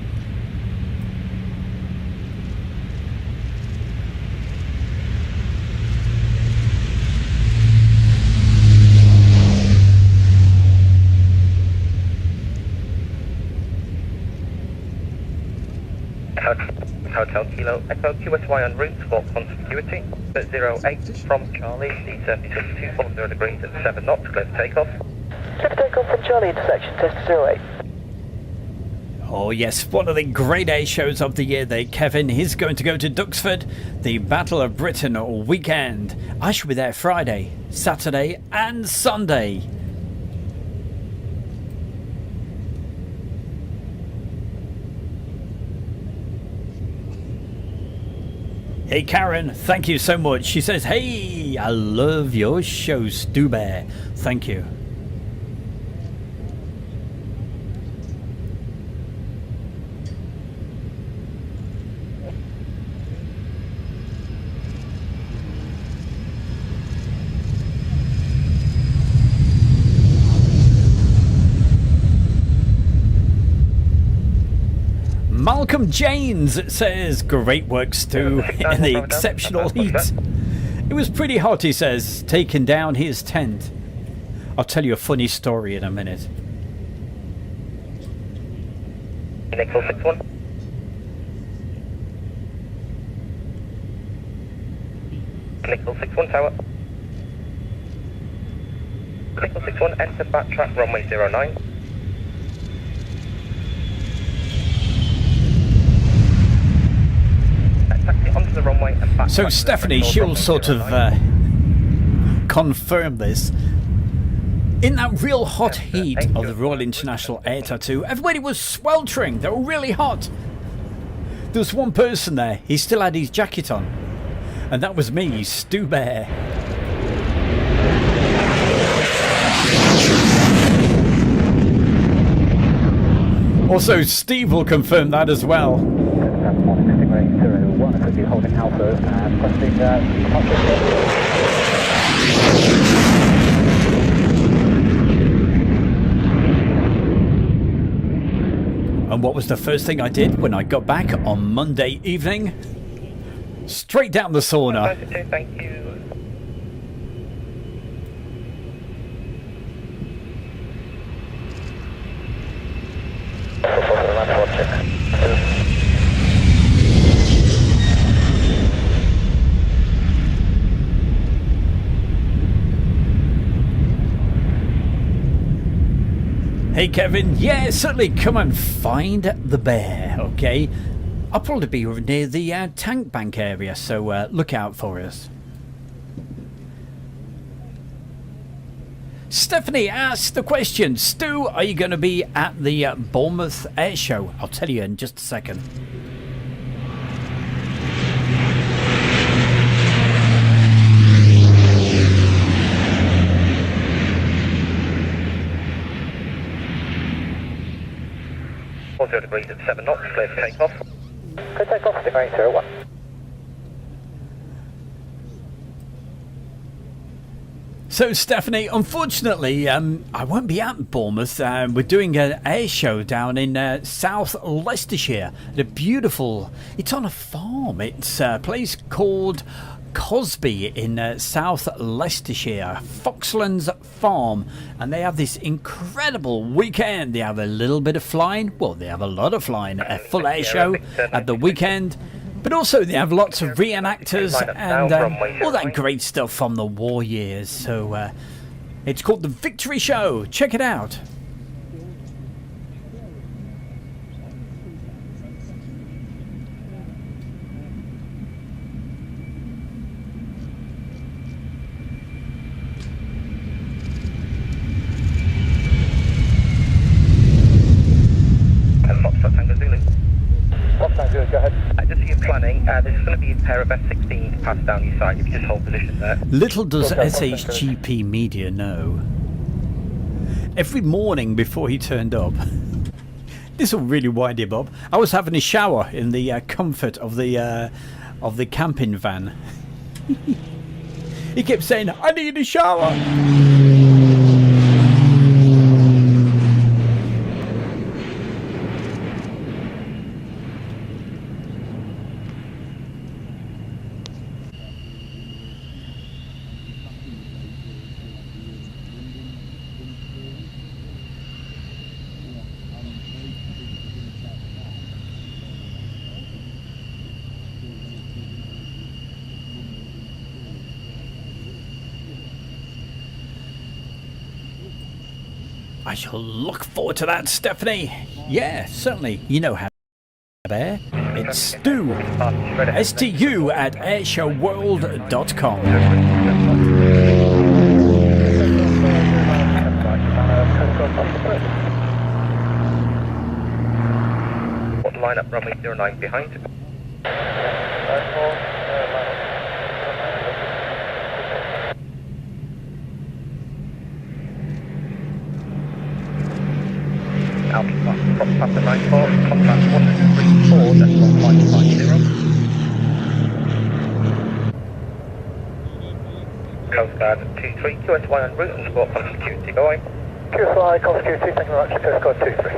S2: Hotel Kilo Echo QSY en route for conspicuity at 08 from Charlie, the surface is 240 degrees at 7 knots, clear for takeoff.
S6: Clear for takeoff from Charlie intersection, test 08.
S3: Oh yes, one of the great air shows of the year there, Kevin. He's going to go to Duxford, the Battle of Britain weekend. I shall be there Friday, Saturday and Sunday. Hey Karen, thank you so much. She says, hey, I love your show, Stu Bear. Thank you. Malcolm Janes says, great work, Stu, in the exceptional heat. It was pretty hot, he says, taking down his tent. I'll tell you a funny story in a minute.
S2: Nickel 61. Nickel 61 tower. Nickel 61, enter backtrack runway 09. Taxi onto the runway
S3: So Stephanie, she'll sort of confirm this. In that real hot heat of the Royal International Air Tattoo, everybody was sweltering. They were really hot. There was one person there, he still had his jacket on. And that was me, Stu Bear. Also, Steve will confirm that as well. And what was the first thing I did when I got back on Monday evening? Straight down the sauna.
S2: Thank you.
S3: Hey Kevin, yeah, certainly come and find the bear, okay? I'll probably be near the tank bank area, so look out for us. Stephanie asked the question, Stu, are you going to be at the Bournemouth Air Show? I'll tell you in just a second.
S2: Degrees at 7 knots, clear for takeoff.
S4: Good takeoff, Stingray 201.
S3: So Stephanie, unfortunately, I won't be at Bournemouth. We're doing an air show down in South Leicestershire. It's on a farm. It's a place called Cosby in South Leicestershire, Foxlands Farm, and they have this incredible weekend. They have a little bit of flying, well, they have a lot of flying, a full air show at the weekend, but also they have lots of reenactors and all that great stuff from the war years. So it's called the Victory Show. Check it out.
S4: Go ahead.
S2: Just so you're planning, there's going to be a pair of F-16s passed down your side if you just hold position there.
S3: Little does SHGP Media know. Every morning before he turned up, this will really wind him up. I was having a shower in the comfort of the camping van. He kept saying, "I need a shower." I shall look forward to that, Stephanie. Yeah, certainly. You know how there. It's Stu, STU at airshowworld.com.
S2: Line up runway 09 behind. Past the 94, contact 134, that's 1550. Coast Guard 23, QS1 en route and support from security going.
S7: QSI, call security, thank you very much, Coast Guard 23.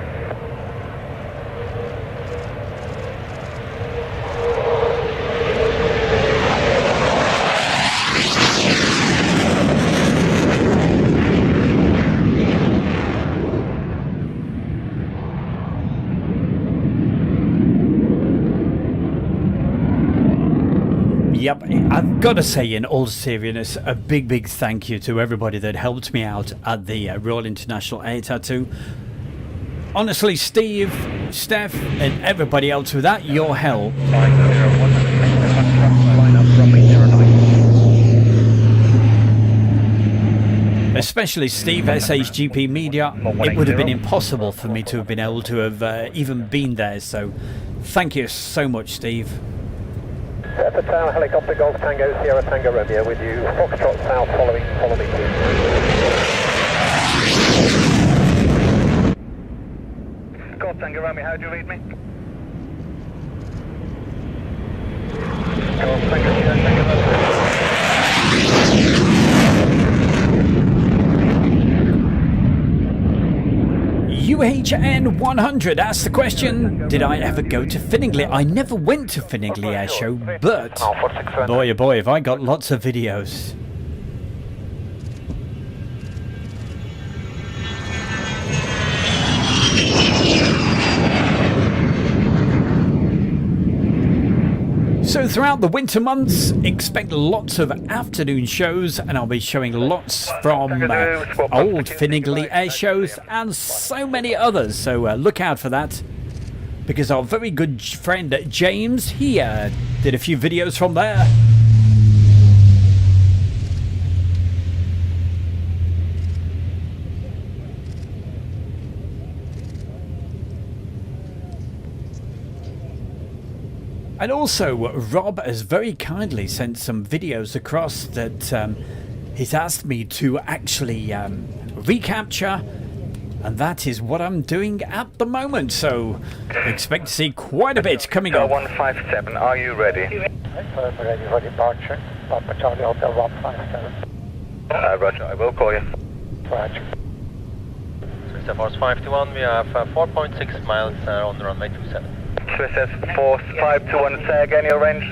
S3: Yep, I've got to say in all seriousness, a big thank you to everybody that helped me out at the Royal International Air Tattoo. Honestly, Steve, Steph, and everybody else, without your help,
S2: Line up
S7: runway 09.
S3: Especially Steve, SHGP Media, it would have been impossible for me to have been able to have even been there, so thank you so much, Steve.
S7: At the tower, helicopter Golf Tango, Sierra Tango Romeo with you, Foxtrot South, follow me please. Golf Tango Romeo, how do you read me? Golf Tango, Sierra Tango Romeo.
S3: UHN 100 asked the question, did I ever go to Finningley? I never went to Finningley Air Show, but boy oh boy, have I got lots of videos. So throughout the winter months, expect lots of afternoon shows, and I'll be showing lots from old Finningley Air shows and so many others. So look out for that, because our very good friend James, he did a few videos from there. And also, Rob has very kindly sent some videos across that he's asked me to actually recapture, and that is what I'm doing at the moment. So, expect to see quite a bit coming up.
S5: 157, are you ready?
S7: I'm ready for departure. Papa Charlie Hotel 157.
S5: Roger, I will call you.
S7: Roger.
S8: Swiss Force 521, we have 4.6 miles on the runway 27.
S5: Swiss Force 521, say again your range?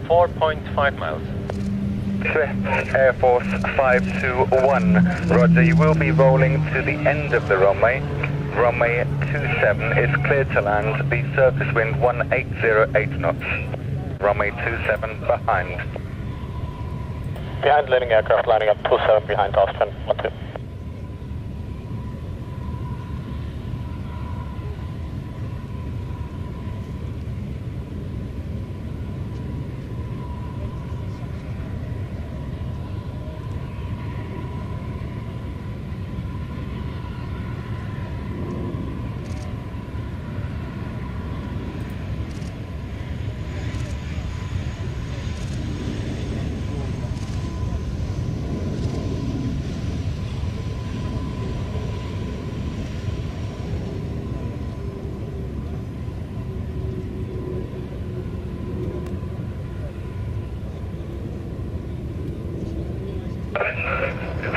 S8: 4.5 miles.
S5: Swiss Air Force 521, Roger, you will be rolling to the end of the runway. Runway 27 is cleared to land, the surface wind 1808 knots. Runway 27 behind.
S7: Behind landing aircraft, landing at 27 behind Austin, 12.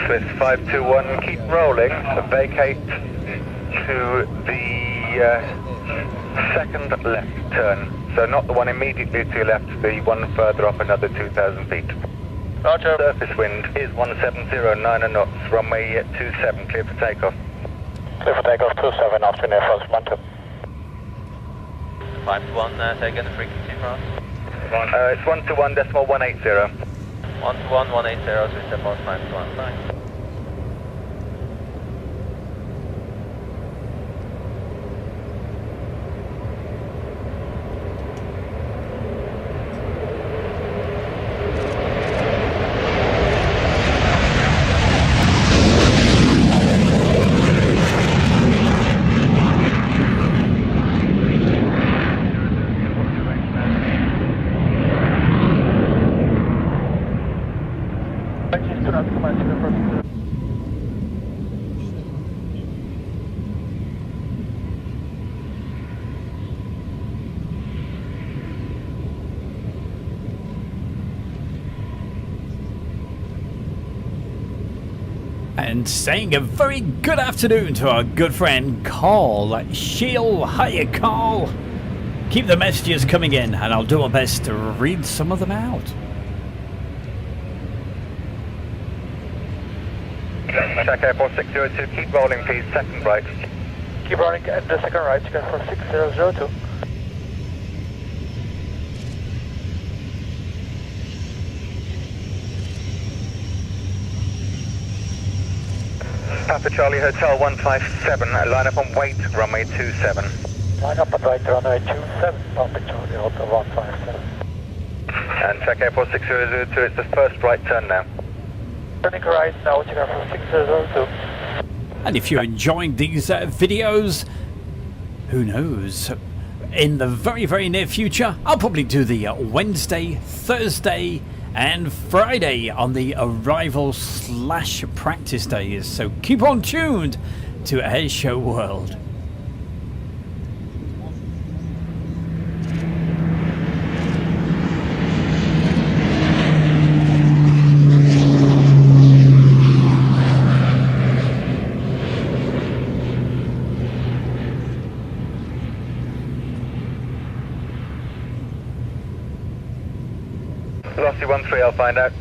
S5: Swiss 521, keep rolling, vacate to the second left turn. So not the one immediately to your left, the one further up another 2,000 feet.
S8: Roger.
S5: Surface wind is 1709 knots, runway 27, clear for takeoff.
S7: Clear for takeoff 27, Austin Air Force 12.
S8: 521, take in the frequency for us.
S5: It's 121.180.
S8: 121.180, Swiss Force 521, thanks.
S3: And saying a very good afternoon to our good friend Carl Shield. Hiya, Carl. Keep the messages coming in, and I'll do my best to read some of them out.
S5: Check Air Force 602, keep rolling please, second right.
S7: Keep running at the second right, Check Air Force 6002.
S5: Papa Charlie Hotel 157, line up on wait, runway 27.
S7: Line up on right, runway 27, Papa Charlie Hotel 157.
S5: And check Air Force 6002, it's the first right turn now.
S7: Turning right now, check Air Force 6002.
S3: And if you're enjoying these videos, who knows, in the very, very near future, I'll probably do the Wednesday, Thursday, and Friday on the arrival/practice days. So keep on tuned to Airshow World.
S5: Velocity 13, I'll find out.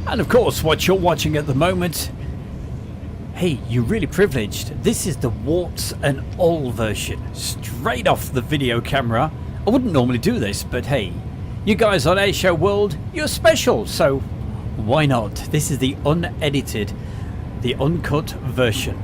S3: And of course, what you're watching at the moment, hey, you're really privileged. This is the warts and all version, straight off the video camera. I wouldn't normally do this, but hey, you guys on Airshow World, you're special, so why not? This is the unedited, the uncut version.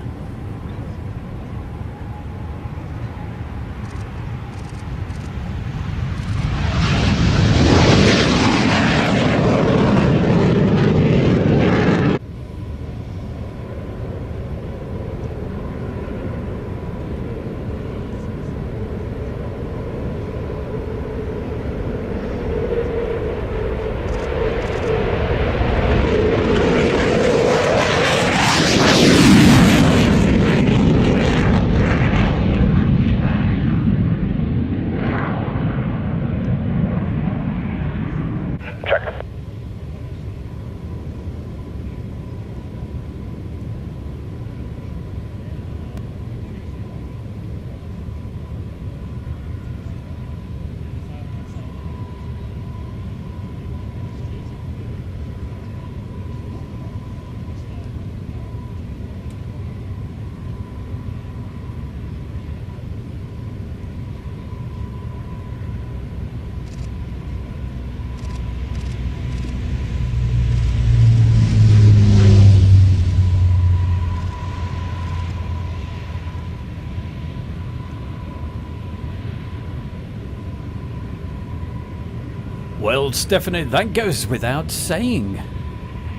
S3: Well, Stephanie, that goes without saying.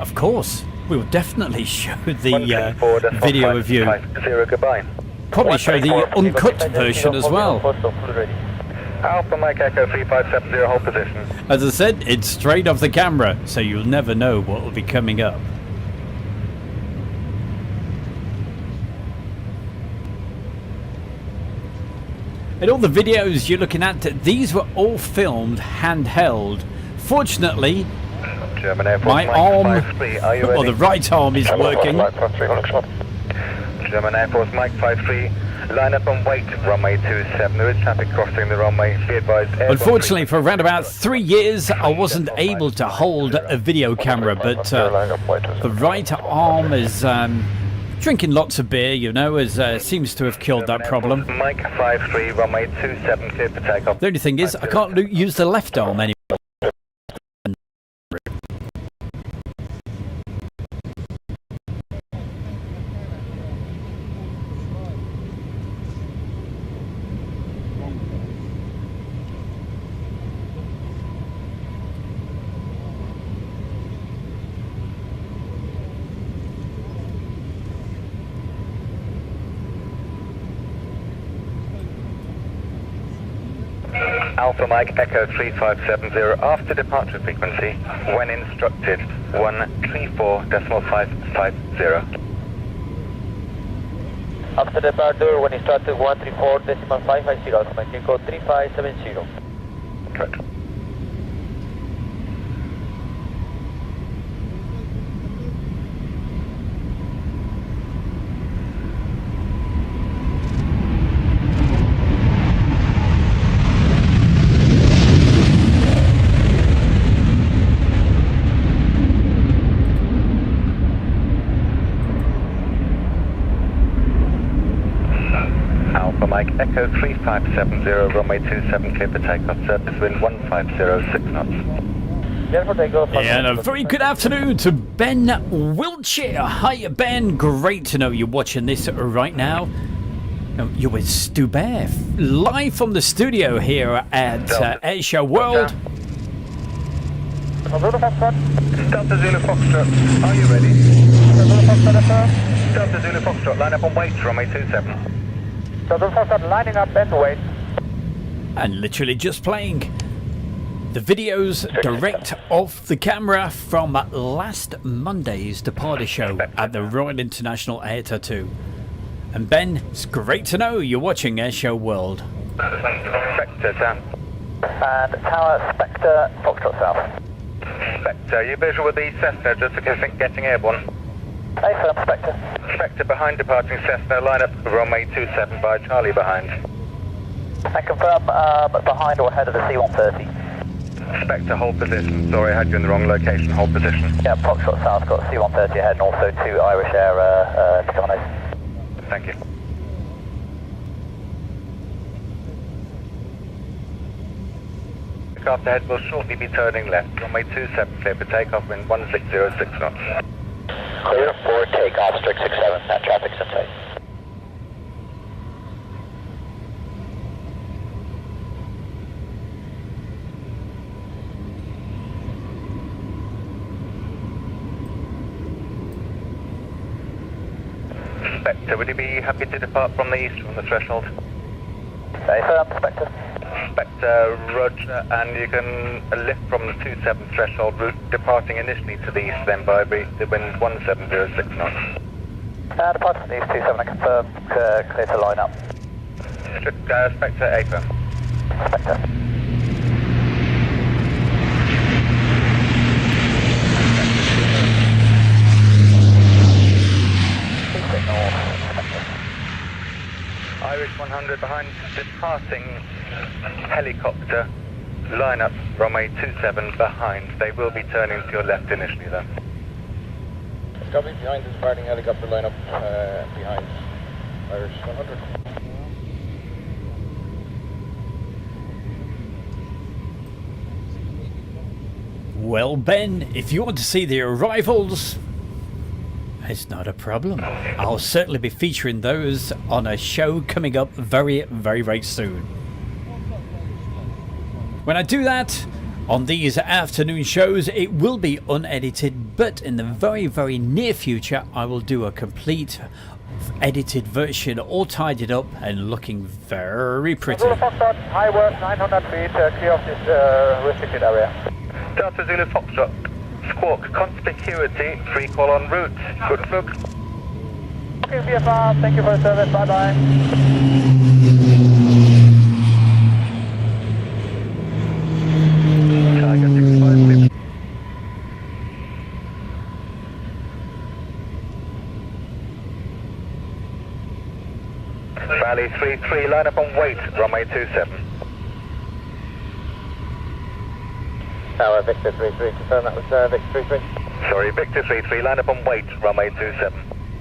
S3: Of course, we will definitely show the video of you. Probably show the uncut version as well.
S5: Alpha Mike Echo 3570, hold position.
S3: As I said, it's straight off the camera, so you'll never know what will be coming up. And all the videos you're looking at, these were all filmed handheld. Fortunately, my arm, or the right arm, is working.
S5: German Air Force Mike 53, line up and wait, runway 27, there is traffic crossing the runway, be advised.
S3: Unfortunately, for around about 3 years, I wasn't able to hold a video camera, but the right arm is drinking lots of beer, you know, seems to have cured that problem.
S5: Mike 53, runway 27, cleared for takeoff.
S3: The only thing is, I can't use the left arm anymore.
S5: Alpha Mike Echo 3570, after departure frequency, when instructed, 134.550.
S7: After departure, when instructed, 134.550, Alpha Mike Echo 3570.
S5: Correct. Mike, Echo 3570, runway 27, clear for takeoff, surface wind 1506 knots.
S3: And a very good afternoon to Ben Wiltshire. Hi, Ben. Great to know you're watching this right now. You're with Stu Bear, live from the studio here at Airshow World.
S5: Delta Zulu Foxtrot, are you ready? Delta Zulu Foxtrot, line up and wait, runway 27.
S7: Delta Foxtrot, lining up and wait.
S3: And literally just playing the videos direct off the camera from last Monday's departure show at the Royal International Air Tattoo. And Ben, it's great to know you're watching Airshow World.
S5: Spectre, Sam.
S7: And Tower Spectre, Foxtrot South.
S5: Spectre, you visual with the Cessna just getting airborne?
S7: Affirm, Spectre.
S5: Spectre behind departing Cessna, line up runway 27 by Charlie behind.
S7: And confirm behind or ahead of the C-130.
S5: Spectre, hold position. Sorry, I had you in the wrong location. Hold position.
S7: Yeah, Foxtrot South, got C-130 ahead and also 2 Irish Air Ticanos.
S5: Thank you. Aircraft ahead will shortly be turning left. Runway 27 clear for takeoff, wind 1606 knots.
S7: Clear for takeoff, strict 67, that traffic's in sight.
S5: Spectre, would you be happy to depart from the east from the threshold?
S7: Affirm, Spectre.
S5: Spectre, roger, and you can lift from the 27 threshold route, departing initially to the east, then by the wind 1706 knots.
S7: Departing from the east 27, I confirm, clear to line up.
S5: Spectre, affirm.
S7: Spectre.
S5: Irish 100 behind departing helicopter, line up runway 27 behind. They will be turning to your left initially though.
S7: Copy, behind the departing helicopter line up behind Irish 100.
S3: Well, Ben, if you want to see the arrivals, it's not a problem. I'll certainly be featuring those on a show coming up very, very, very soon. When I do that, on these afternoon shows, it will be unedited, but in the very, very near future, I will do a complete edited version, all tidied up and looking very pretty.
S7: Zulu Foxtrot, high work, 900 feet, clear of this restricted area.
S5: Delta Zulu Foxtrot, squawk, conspicuity, free call en route. Good look.
S7: Okay, VFR, thank you for the service, bye bye.
S5: Tiger 65. Valley 33, line up and wait, runway 27.
S7: Tower Victor 33, confirm that was Victor 33.
S5: Sorry, Victor 33, line up and wait, runway 27.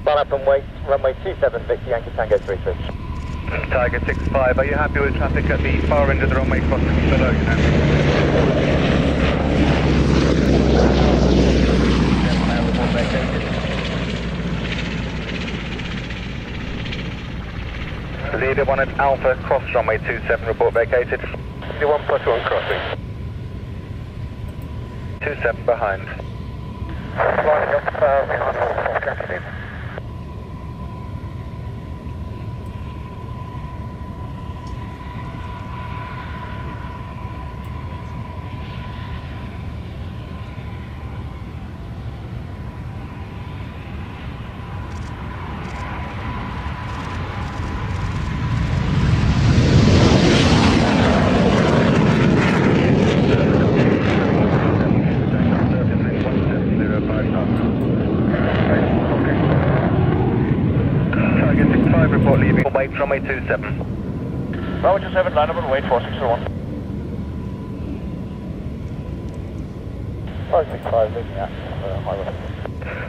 S7: Line up and wait, runway 27, Victor Yankee Tango 33.
S5: Tiger 65, are you happy with traffic at the far end of the runway crossing below you now? Leader 1 at Alpha, cross runway 27, report vacated. Leader 1 plus 1 crossing. 27 behind.
S7: Lining up behind Foxtrot.
S5: Wait, runway 27.
S7: Runway 27, line up and wait, 4601. 565, looking at highway.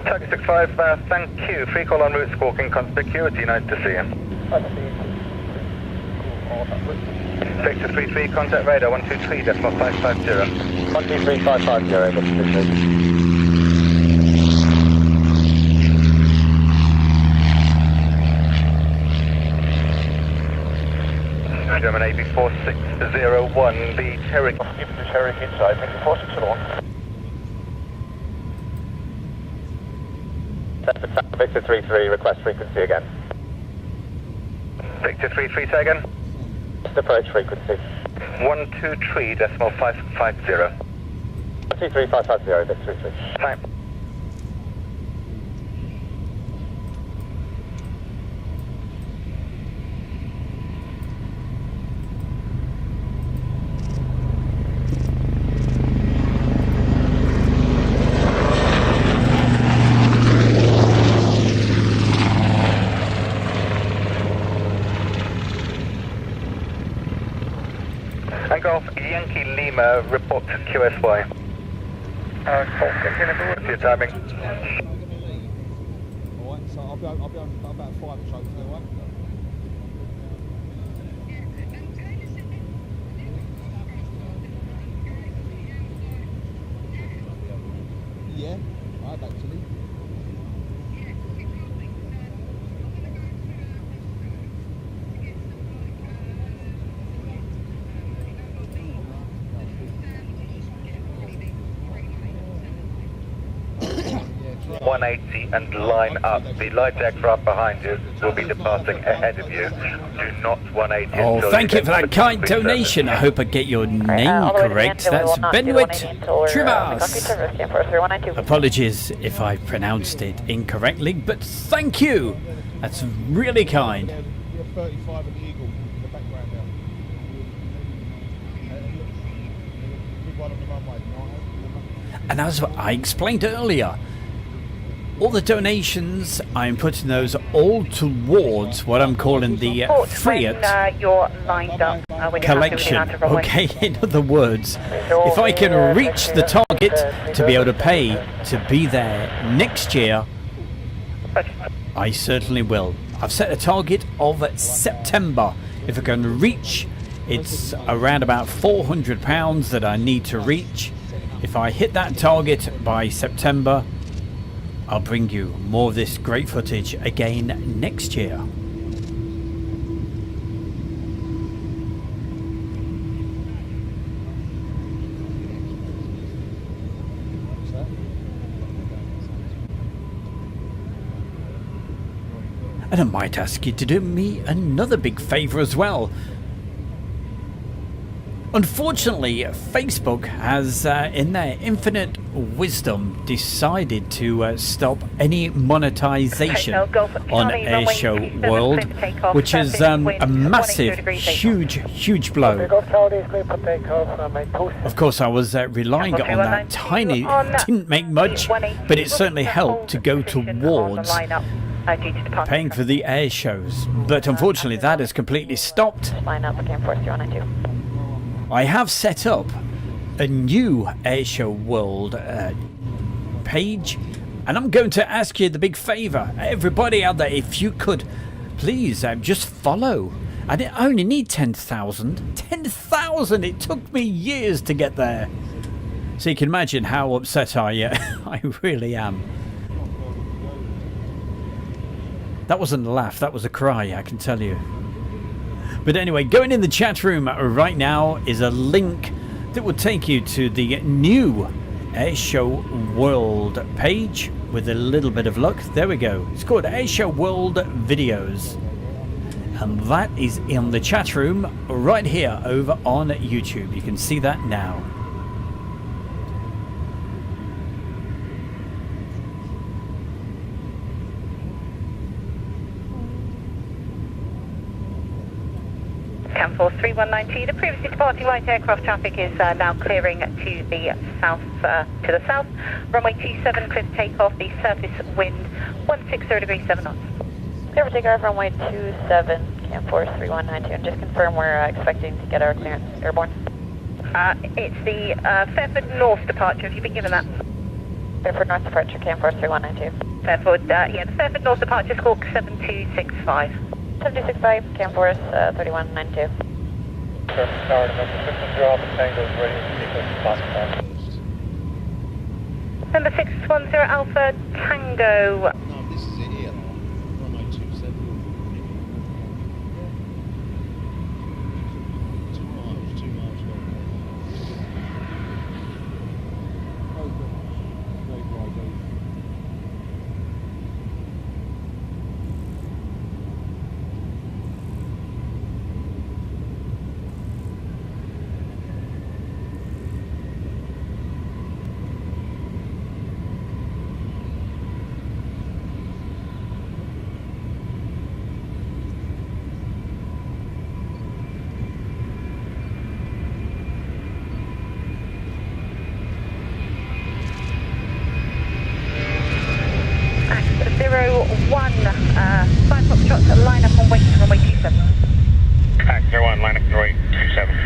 S5: Tiger 65, thank you. Free call en route, squawking conspicuity, nice to see you.
S7: Nice to see you.
S5: Victor 33, contact radar 123.550.
S7: 123.550, Victor 33.
S5: German AB 4601, the Cherokee.
S7: Keep the Cherokee inside, thank you, 4601. Victor 33, request frequency again.
S5: Victor 33, say again.
S7: Approach frequency.
S5: 123.550.
S7: 123.550, Victor 33.
S5: Right. Golf Yankee Lima, report to QSY.
S7: Golf Yankee Lima,
S5: what's your timing?
S1: Alright, so I'll be on about 5 or so, alright? Yeah, I have actually. Yeah,
S5: 180 and line up. The light aircraft behind you will be departing ahead of you. Do not 180.
S3: Oh,
S5: until
S3: thank you for that
S5: get
S3: kind
S5: to the
S3: donation. I hope I get your name correct. That's Benwit Trivas. Apologies if I pronounced it incorrectly, but thank you. That's really kind.
S1: we're 35 and the Eagle in the background there. Big one on the runway, right?
S3: And as I explained earlier, all the donations, I'm putting those all towards what I'm calling the Fiat
S6: You're lined up. When you're
S3: collection.
S6: happy with the runway.
S3: Okay, in other words, if I can reach the target to be able to pay to be there next year, I certainly will. I've set a target of September. If I can reach, it's around about £400 that I need to reach. If I hit that target by September, I'll bring you more of this great footage again next year. And I might ask you to do me another big favour as well. Unfortunately, Facebook has, in their infinite wisdom, decided to stop any monetization on Airshow World, which is a massive, huge blow. Of course, I was relying on that tiny, didn't make much, but it certainly helped to go towards paying for the air shows. But unfortunately, that is completely stopped. I have set up a new Airshow World page, and I'm going to ask you the big favour, everybody out there, if you could please just follow. I only need 10,000. 10,000! It took me years to get there. So you can imagine how upset I really am. That wasn't a laugh, that was a cry, I can tell you. But anyway, going in the chat room right now is a link that will take you to the new Airshow World page with a little bit of luck. There we go. It's called Airshow World Videos. And that is in the chat room right here over on YouTube. You can see that now.
S6: Camforce 319, the previously departing light aircraft traffic is now clearing to the south. Runway 27, clear to take off. The surface wind 160 degrees 7 knots.
S9: Clear for takeoff, runway 27, Camforce 3192, and just confirm we're expecting to get our clearance airborne.
S6: It's the Fairford North departure. Have you been given that?
S9: Fairford North departure, Camforce 3192.
S6: Fairford, yeah, the Fairford North departure, squawk 7265.
S9: 7265, Camforce 3192.
S7: Surface tower, number 610 Alpha Tango is ready to sequence classified.
S6: Number 610 Alpha Tango.
S1: No, this is it here. Runway 27. 2 miles long.
S6: Five Foxtrot, line up on wait to runway 27.
S4: Act 01, line up runway 27.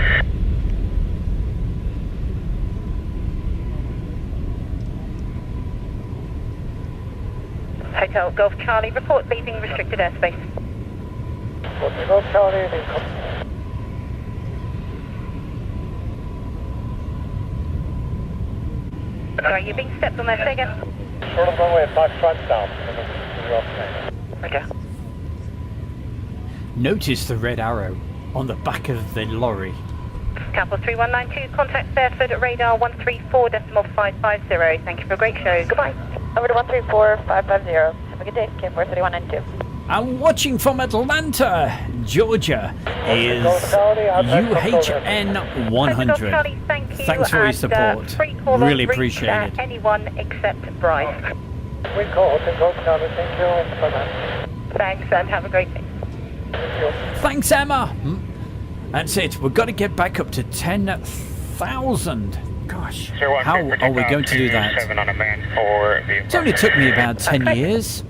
S6: Hotel Golf Charlie, report leaving restricted airspace.
S7: Golf Charlie,
S6: Sorry, you're being stepped on there, say again.
S7: short of runway at 5 front south.
S6: Okay.
S3: Notice the red arrow on the back of the lorry.
S6: Capital 3192, contact Fairford at radar 134.550. Thank you for a great show. Goodbye.
S9: Over to 134.550. Have a good day. K4 3192.
S3: And watching from Atlanta, Georgia, is UHN 100.
S6: Charlie, thank you.
S3: Thanks for your support. Really appreciate it.
S6: Anyone except Bryce.
S7: We call Charlie, thank you. Bye-bye.
S6: Thanks and have a great day.
S3: Thanks, Emma. That's it. We've got to get back up to 10,000. Gosh, how are we going to do that? It's only took me about 10 years.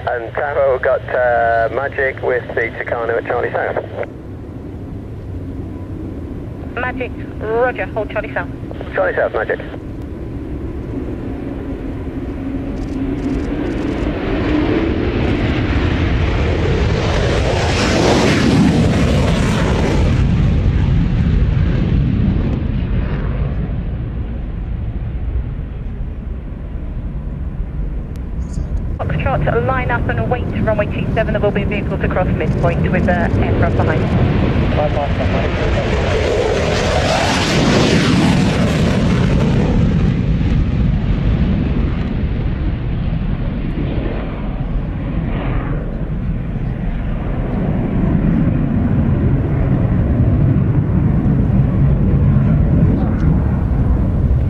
S4: And Tahoe got Magic with the Tucano at Charlie South.
S6: Magic, roger, hold Charlie South.
S4: Charlie South, Magic.
S6: Foxtrot, line up and await runway 27. There will be vehicles across midpoint with aircraft behind.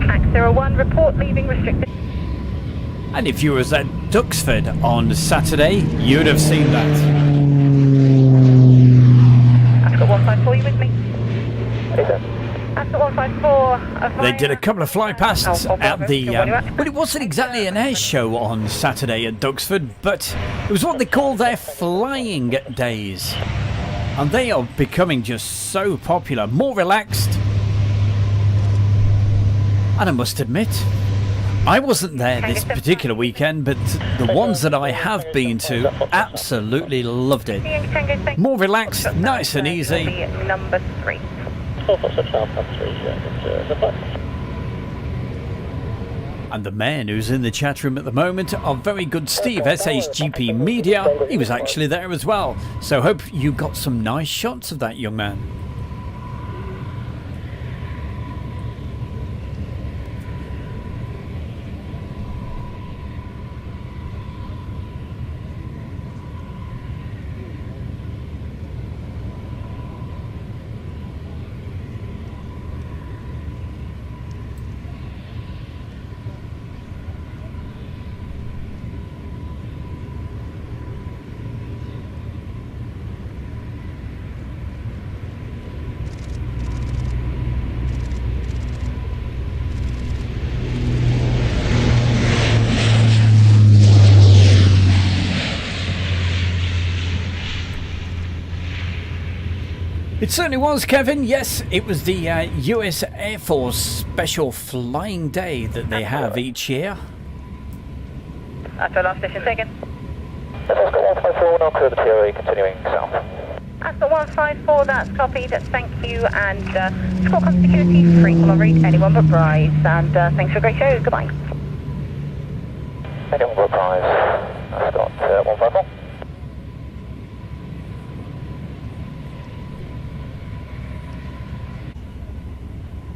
S6: Act 01, report leaving restricted.
S3: And if you was at Duxford on Saturday, you'd have seen that.
S6: I've got 154, you with me? I've got 154.
S3: They did a couple of fly pasts at the... well, it wasn't exactly an air show on Saturday at Duxford, but it was what they call their flying days. And they are becoming just so popular, more relaxed. And I must admit, I wasn't there this particular weekend, but the ones that I have been to absolutely loved it. More relaxed, nice and easy.
S6: Number 3.
S3: And the man who's in the chat room at the moment, our very good Steve, SHGP Media, he was actually there as well. So hope you got some nice shots of that young man. It certainly was, Kevin. Yes, it was the US Air Force Special Flying Day that they have each year.
S6: That's our last station taken.
S7: Let's go 154, now clear the TOE, continuing south.
S6: Ascot 154, that's copied, thank you, and score comm security, free call en route, anyone but Bryce, and thanks for a great show, goodbye.
S7: Anyone but Bryce, Ascot 154.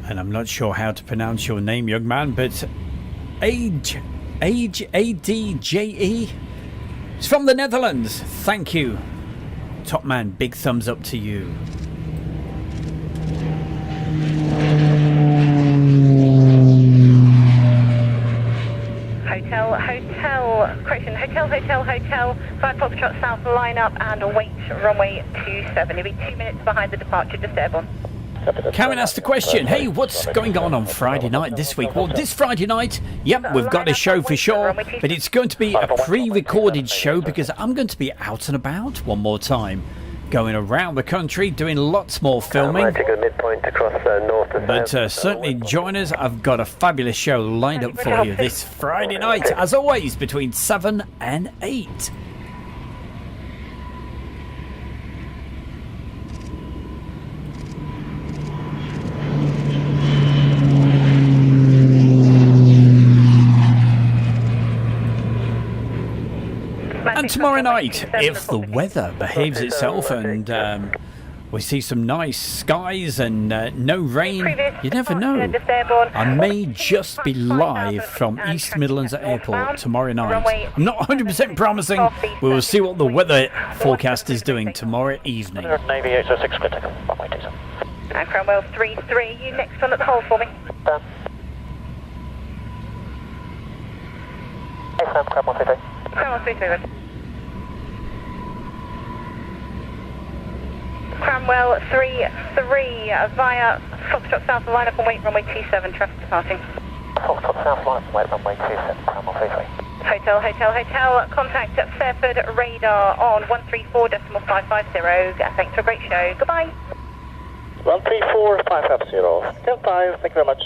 S3: And I'm not sure how to pronounce your name, young man, but ADJE. It's from the Netherlands. Thank you. Top man, big thumbs up to you.
S6: Hotel, 5 Foxtrot South, line up and await runway 27. You'll be 2 minutes behind the departure, just airborne.
S3: Karen asked the question, hey, what's going on Friday night this week? Well, this Friday night, yep, we've got a show for sure, but it's going to be a pre-recorded show because I'm going to be out and about one more time, going around the country, doing lots more filming. But certainly join us. I've got a fabulous show lined up for you this Friday night, as always, between 7 and 8. And tomorrow night, if the weather behaves itself and we see some nice skies and no rain, you never know. I may just be live from East Midlands Airport tomorrow night. I'm not 100% promising. We will see what the weather forecast is doing tomorrow evening.
S7: Navy 806, clear takeoff, runway 27.
S6: And Cromwell 33, you next one at the hole for me.
S7: Cromwell 33.
S6: Cromwell 33. Cromwell 33 via Foxtrot South, line up and wait runway 27, traffic departing.
S7: Foxtrot South, line up and wait runway 27, Cromwell 33.
S6: Hotel, contact at Fairford radar on 134.550. Thanks for a great show, goodbye.
S7: 134.550, goodbye, thank you very much.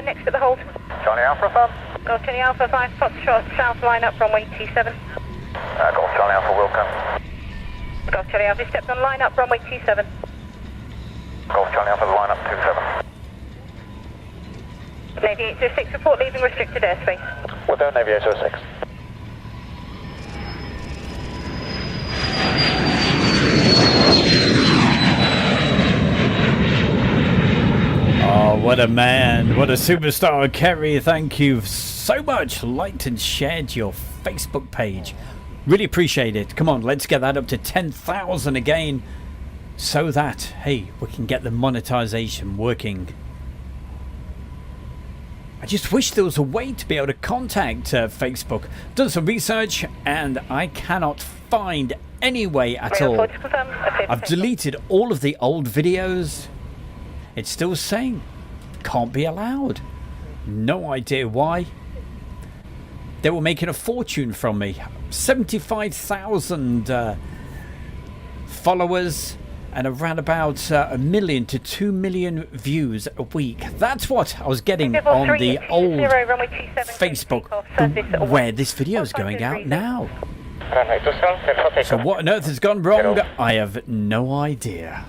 S6: Next at the hold.
S7: Charlie Alpha, firm.
S6: Golf Charlie Alpha, 5 Foxtrot South, line up runway 27.
S7: Golf Charlie Alpha, welcome.
S6: Golf Charlie Alpha, stepped on line up runway 27.
S7: Golf Charlie Alpha, line up 27.
S6: Navy 806, report leaving restricted airspace.
S7: We're down Navy 806.
S3: Oh, what a man. What a superstar. Kerry, thank you so much. Liked and shared your Facebook page. Really appreciate it. Come on, let's get that up to 10,000 again so that, hey, we can get the monetization working. I just wish there was a way to be able to contact Facebook. Done some research and I cannot find any way at all. I've deleted all of the old videos. It's still saying can't be allowed. No idea why. They were making a fortune from me. 75,000 followers and around about 1 million to 2 million views a week. That's what I was getting on the old Facebook where this video is going out now. So what on earth has gone wrong? I have no idea.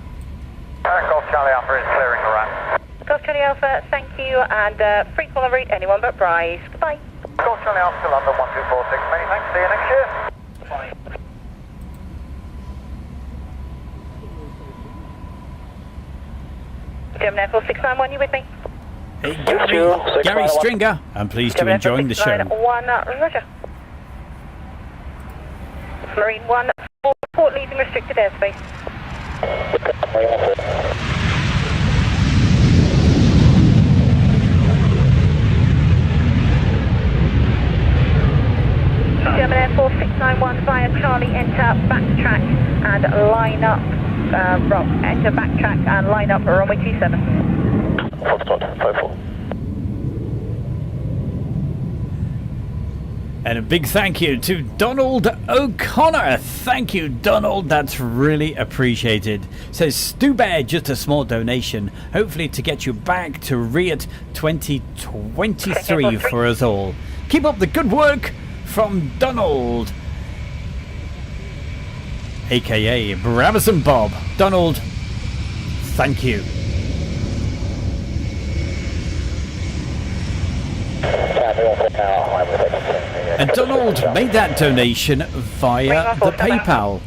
S5: Golf Charlie Alpha is clearing the ramp.
S6: Golf Charlie Alpha, thank you, and free call en route, anyone but Bryce. Goodbye.
S5: Golf Charlie Alpha to London 1246, many thanks, see you next year.
S6: German Air Force 691, you with me?
S3: Hey, Gary Stringer, I'm pleased to enjoy the show.
S6: 1, roger. Marine 1, report leaving restricted airspace. German Air Force 691 via Charlie, enter backtrack and line up. Enter backtrack and line up for runway 27.
S7: Foxtrot 54.
S3: And a big thank you to Donald O'Connor. Thank you, Donald. That's really appreciated. Says Stu Bear, just a small donation, hopefully to get you back to Riot 2023 for us all. Keep up the good work from Donald, aka Bravison Bob. Donald, thank you. And Donald made that donation via the PayPal,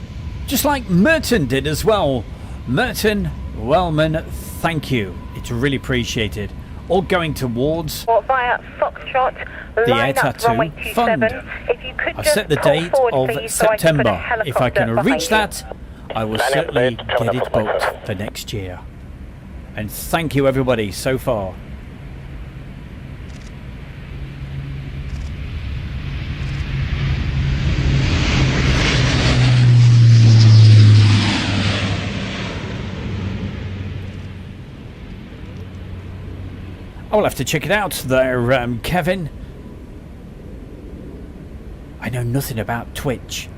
S3: just like Merton did as well. Merton Wellman, thank you. It's really appreciated. All going towards
S6: via Foxtrot,
S3: the Air Tattoo Fund. I've set the date of September. If I can reach that, I will certainly get it booked for next year. And thank you everybody so far. I'll have to check it out there, Kevin. I know nothing about Twitch.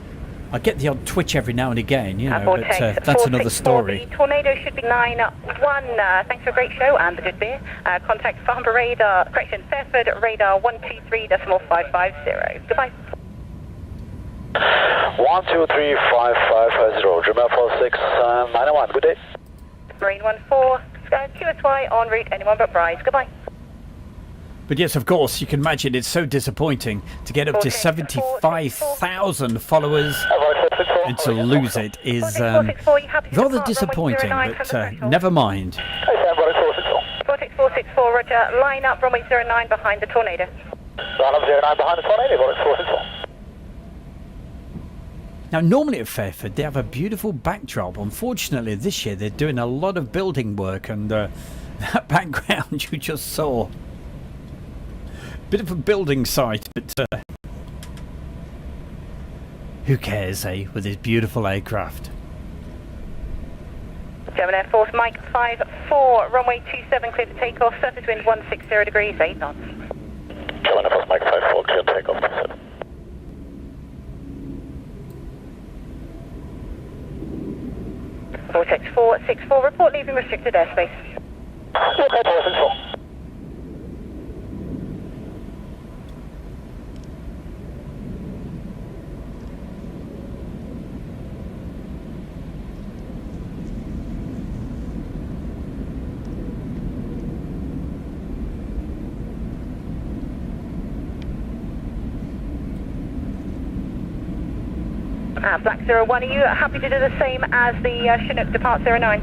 S3: I get the odd Twitch every now and again, you know, but that's another story.
S6: The tornado should be 9-1. Thanks for a great show and the good beer. Contact Farnborough radar, correction, Fairford radar 123.550. Goodbye.
S7: 123.550. Dreamer 4691. Good day.
S6: Marine 14, QSY en route. Anyone but Bryce. Goodbye.
S3: But yes, of course, you can imagine it's so disappointing to get up to 75,000 followers and to lose it is rather disappointing, but never mind.
S6: 46464, roger. Line up, runway 09 behind the tornado.
S7: Line up 09 behind the tornado, 464.
S3: Now, normally at Fairford, they have a beautiful backdrop. Unfortunately, this year, they're doing a lot of building work, and that background you just saw. Bit of a building site, but who cares, eh, with this beautiful aircraft.
S6: German Air Force, Mike 54, runway 27, clear to takeoff, surface wind 160 degrees, 8 knots.
S7: German Air Force, Mike 54, clear to takeoff, 27.
S6: Vortex 464, report leaving restricted airspace.
S7: Okay, 464.
S6: Black 01, are you happy to do the same as the Chinook depart 09?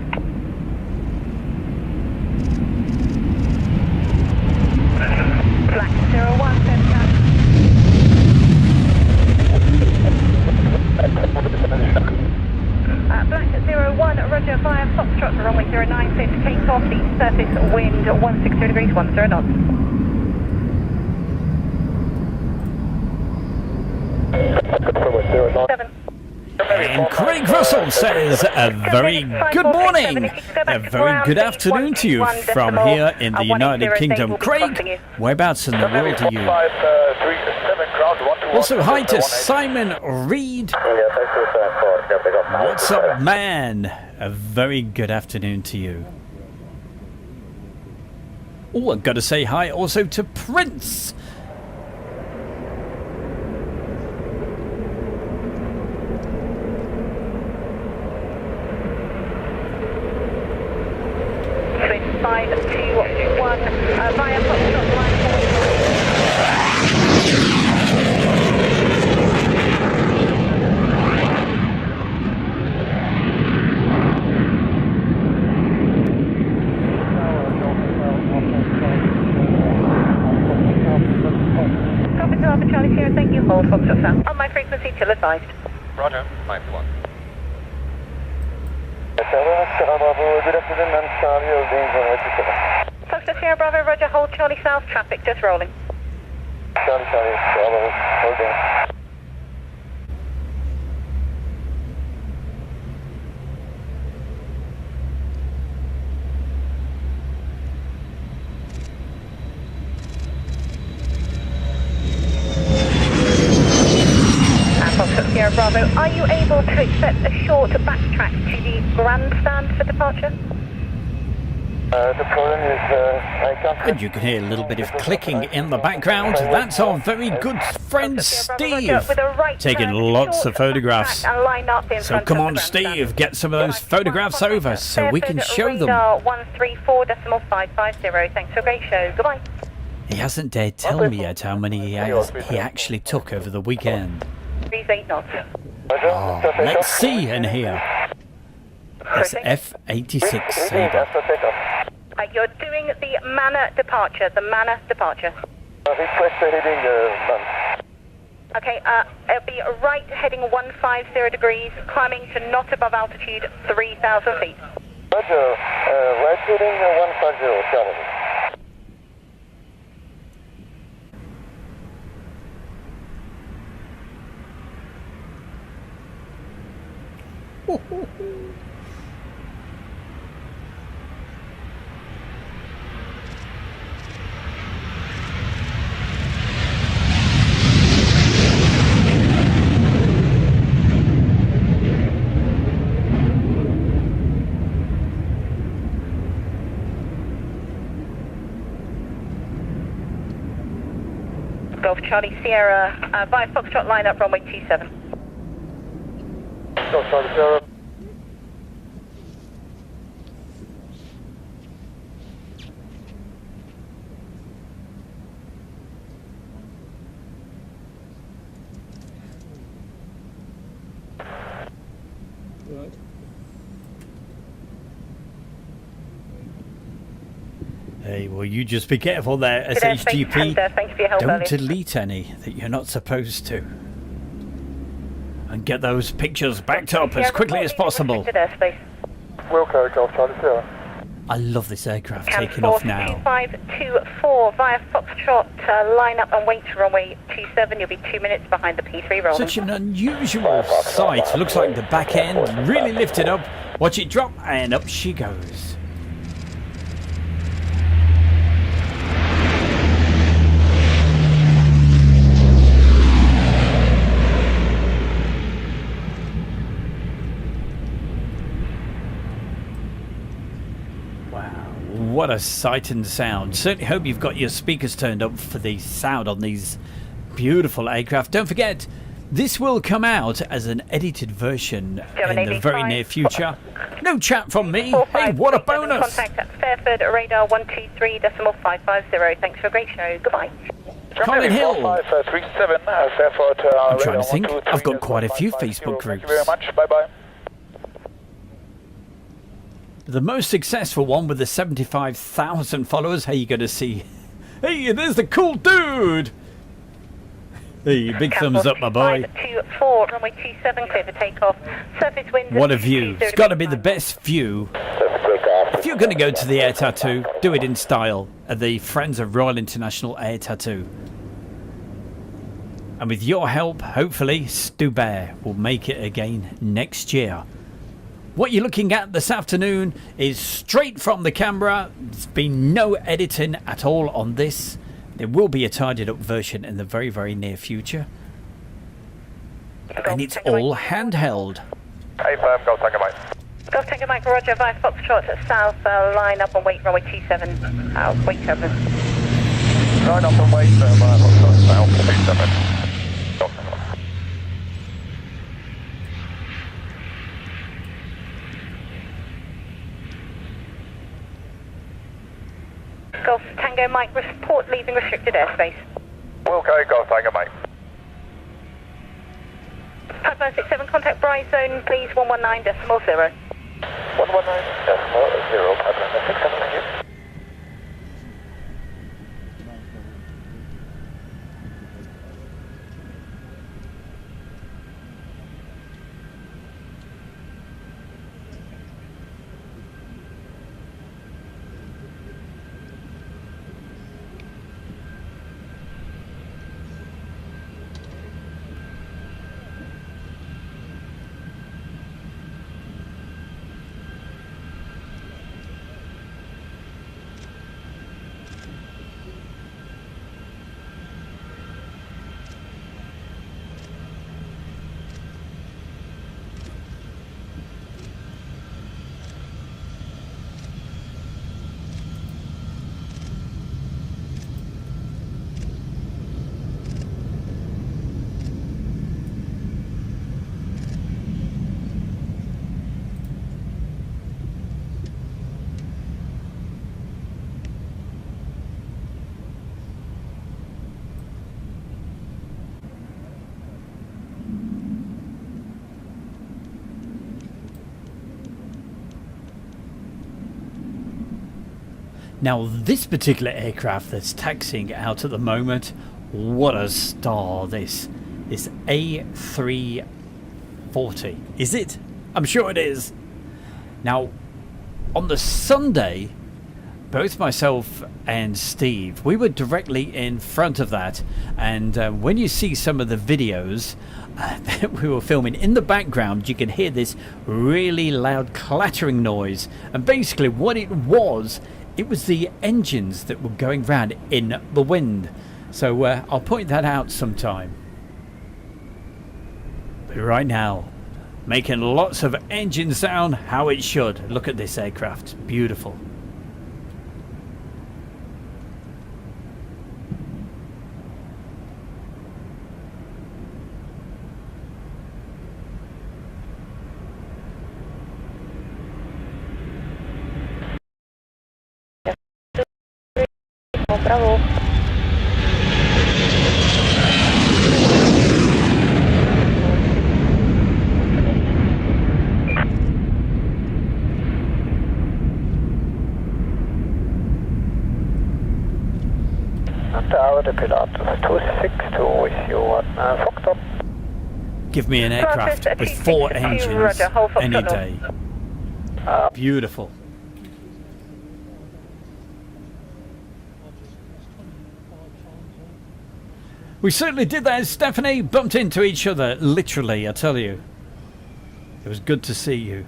S6: Black 01, send Black 01, roger, via Foxtrot, runway 09, clear to take off, the surface wind 160 degrees, 10 knots.
S3: And Craig Russell says a very good morning, a very good afternoon to you from here in the United Kingdom. Craig, whereabouts in the world are you? Also, hi to Simon Reed. What's up, man? A very good afternoon to you. Oh, I've got to say hi also to Prince.
S6: Via Foxtrot line 4. Copy to Alpha Charlie Sierra, thank you. Hold Foxtrot South. On my frequency till advised.
S8: Roger, 51.
S7: Good afternoon, I'm Charlie,
S6: Foxtrot Sierra Bravo, roger, hold Charlie South, traffic just rolling.
S7: Charlie, Bravo, holding.
S6: are you able to accept a short backtrack to the grandstand for departure?
S7: The problem is I can't...
S3: And you can hear a little bit of clicking in the background. That's our very good friend Steve, taking lots of photographs. So come on, Steve, get some of those photographs over so we can show them.
S6: 134.550. Thanks for a great show. Goodbye.
S3: He hasn't dared tell me yet how many he actually took over the weekend.
S6: 38 knots.
S3: Oh, let's see and hear. That's F-86 Sabre.
S6: You're doing the Manor departure.
S7: Request heading
S6: Okay, it'll be right heading 150 degrees, climbing to not above altitude 3,000 feet.
S7: Roger, right heading 150, Charlie.
S6: Golf Charlie Sierra, via Foxtrot line up runway 27.
S7: Golf Charlie Sierra.
S3: Hey, well, you just be careful there, SHGP. Don't delete any that you're not supposed to. And get those pictures backed up as quickly as possible.
S7: Wilco, Golf Charlie Sierra.
S3: I love this aircraft taking off now.
S6: 2524 via Foxtrot, line up and wait runway 27. You'll be 2 minutes behind the P3 rolling.
S3: Such an unusual sight. Looks like the back end really lifted up. Watch it drop, and up she goes. What a sight and sound. Certainly hope you've got your speakers turned up for the sound on these beautiful aircraft. Don't forget, this will come out as an edited version in the very near future. No chat from me. Hey, what a bonus.
S6: Contact at Fairford, radar 123.550. Thanks for a great show. Goodbye.
S3: Colin Hill.
S7: 4537, Fairford.
S3: I'm trying to think. I've got quite a few Facebook groups.
S7: Thank you very much. Bye-bye.
S3: The most successful one with the 75,000 followers. Hey, you're going to see. Hey, there's the cool dude. Hey, big thumbs up, my boy.
S6: 524, runway 27, clear for takeoff. Surface wind.
S3: What a view. It's got to be the best view. If you're going to go to the Air Tattoo, do it in style at the Friends of Royal International Air Tattoo. And with your help, hopefully, Stu Bear will make it again next year. What you're looking at this afternoon is straight from the camera. There's been no editing at all on this. There will be a tidied up version in the very, very near future. And it's all handheld.
S5: Hey, firm, Golf Tango Mike.
S6: Golf Tango Mike, roger, via Foxtrot at south, line up and wait, runway 27, wait 7.
S5: Line up and wait, via Foxtrot south, 27.
S6: Golf Tango Mike, report leaving restricted airspace.
S5: Wilco, Golf Tango Mike.
S6: 5167, contact Bryce zone, please, 119.0.
S7: 119.0, 5167, thank you.
S3: Now this particular aircraft that's taxiing out at the moment, what a star this A340. Is it? I'm sure it is. Now on the Sunday, both myself and Steve, we were directly in front of that, and when you see some of the videos that we were filming, in the background you can hear this really loud clattering noise, and basically what it was the engines that were going round in the wind. So I'll point that out sometime. But right now, making lots of engine sound, how it should. Look at this aircraft, beautiful.
S9: Bravo.
S3: Give me an aircraft with 4 engines any day. Beautiful. We certainly did that, Stephanie. Bumped into each other, literally, I tell you. It was good to see you.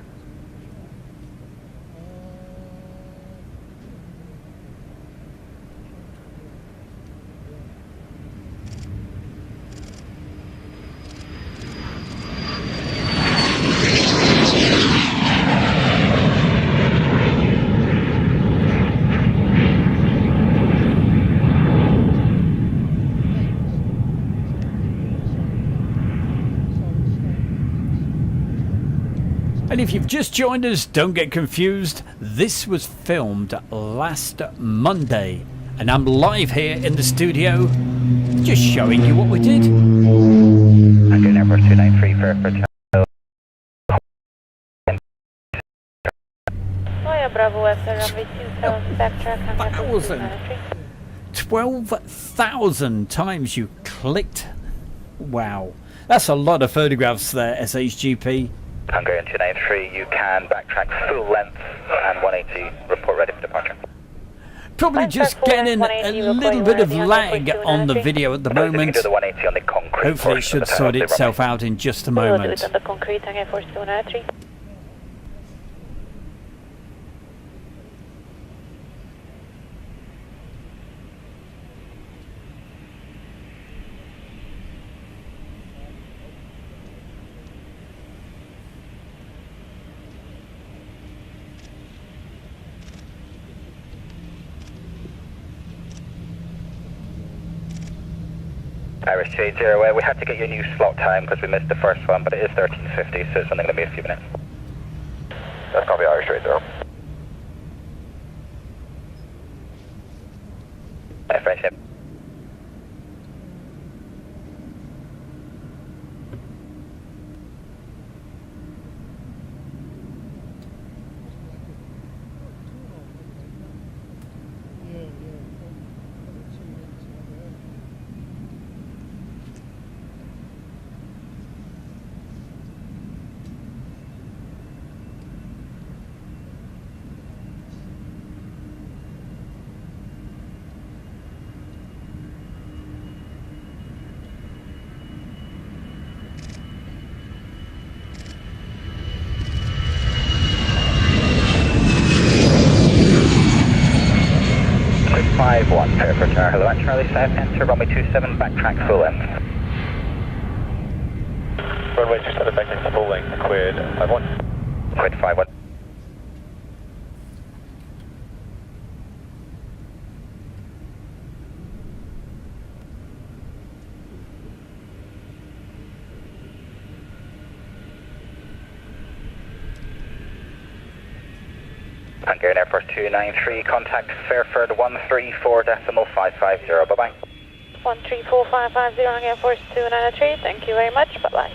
S3: And if you've just joined us, don't get confused. This was filmed last Monday, and I'm live here in the studio, just showing you what we did.
S5: Again, Air Force 293 for
S9: Bravo after runway 27, backtrack.
S3: 12,000 times you clicked. Wow. That's a lot of photographs there, SHGP.
S5: Hungarian 293, you can backtrack full length and 180, report ready for departure.
S3: Probably just getting a little bit of lag on the video at the moment.
S5: Do the 180 on the concrete.
S3: Hopefully it should sort itself out in just a moment.
S9: We'll do it on the concrete, Air Force 293.
S5: Irish 280, we had to get you a new slot time because we missed the first one, but it is 13:50, so it's only going to be a few minutes. That's copy, Irish 280. Friendship. Quick 5-1, clear for Tower. Hello, at Charlie South, enter runway 27, backtrack full length. Runway 27, backtrack full length, cleared 5-1. Quid 5-1. Hungarian Air Force 293, contact Fairford 134.550, bye-bye.
S9: 134550, Air Force 293, thank you very much, bye-bye.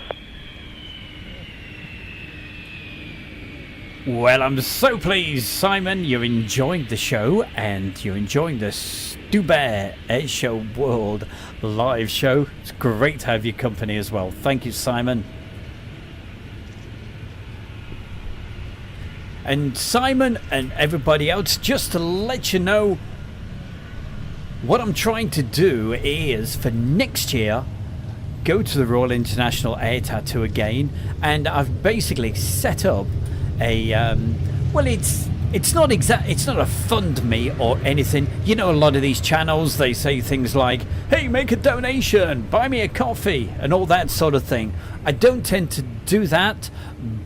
S3: Well, I'm so pleased, Simon, you're enjoying the show and you're enjoying the Stu Bear Air Show World live show. It's great to have your company as well. Thank you, Simon. And Simon and everybody else, just to let you know, what I'm trying to do is for next year go to the Royal International Air Tattoo again, and I've basically set up a well, it's not a fund me or anything. You know, a lot of these channels, they say things like, hey, make a donation, buy me a coffee, and all that sort of thing. I don't tend to do that,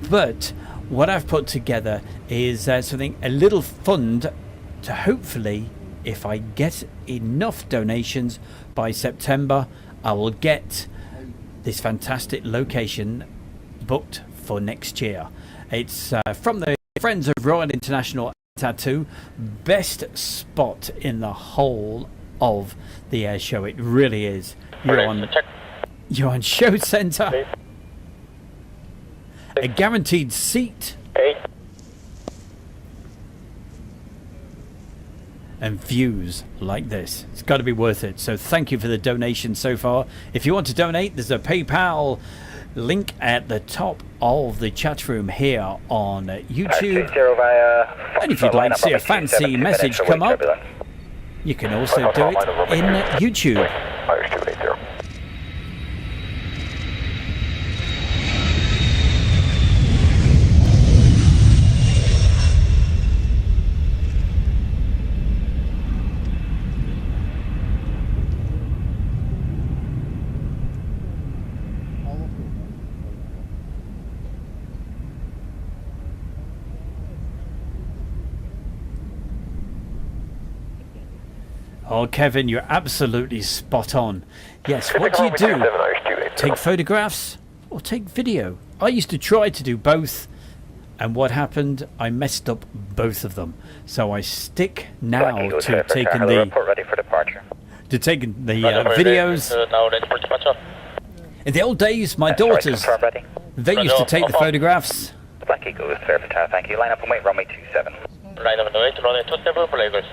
S3: but what I've put together is something, a little fund to hopefully, if I get enough donations by September, I will get this fantastic location booked for next year. It's from the Friends of Royal International Tattoo, best spot in the whole of the air show. It really is. You're on show center, a guaranteed seat, and views like this. It's got to be worth it. So thank you for the donation so far. If you want to donate, there's a PayPal link at the top of the chat room here on YouTube. And if you'd like to see a fancy message come up, you can also do it in YouTube. Oh, Kevin, you're absolutely spot on. Yes, what do you do? Take photographs or take video? I used to try to do both, and what happened? I messed up both of them. So I stick now to taking the videos. In the old days, my daughters, they used to take the photographs.
S4: Black Eagle is clear for tower, thank you. Line up and wait, runway 27.
S8: Line up and wait, runway 27 for Lagos.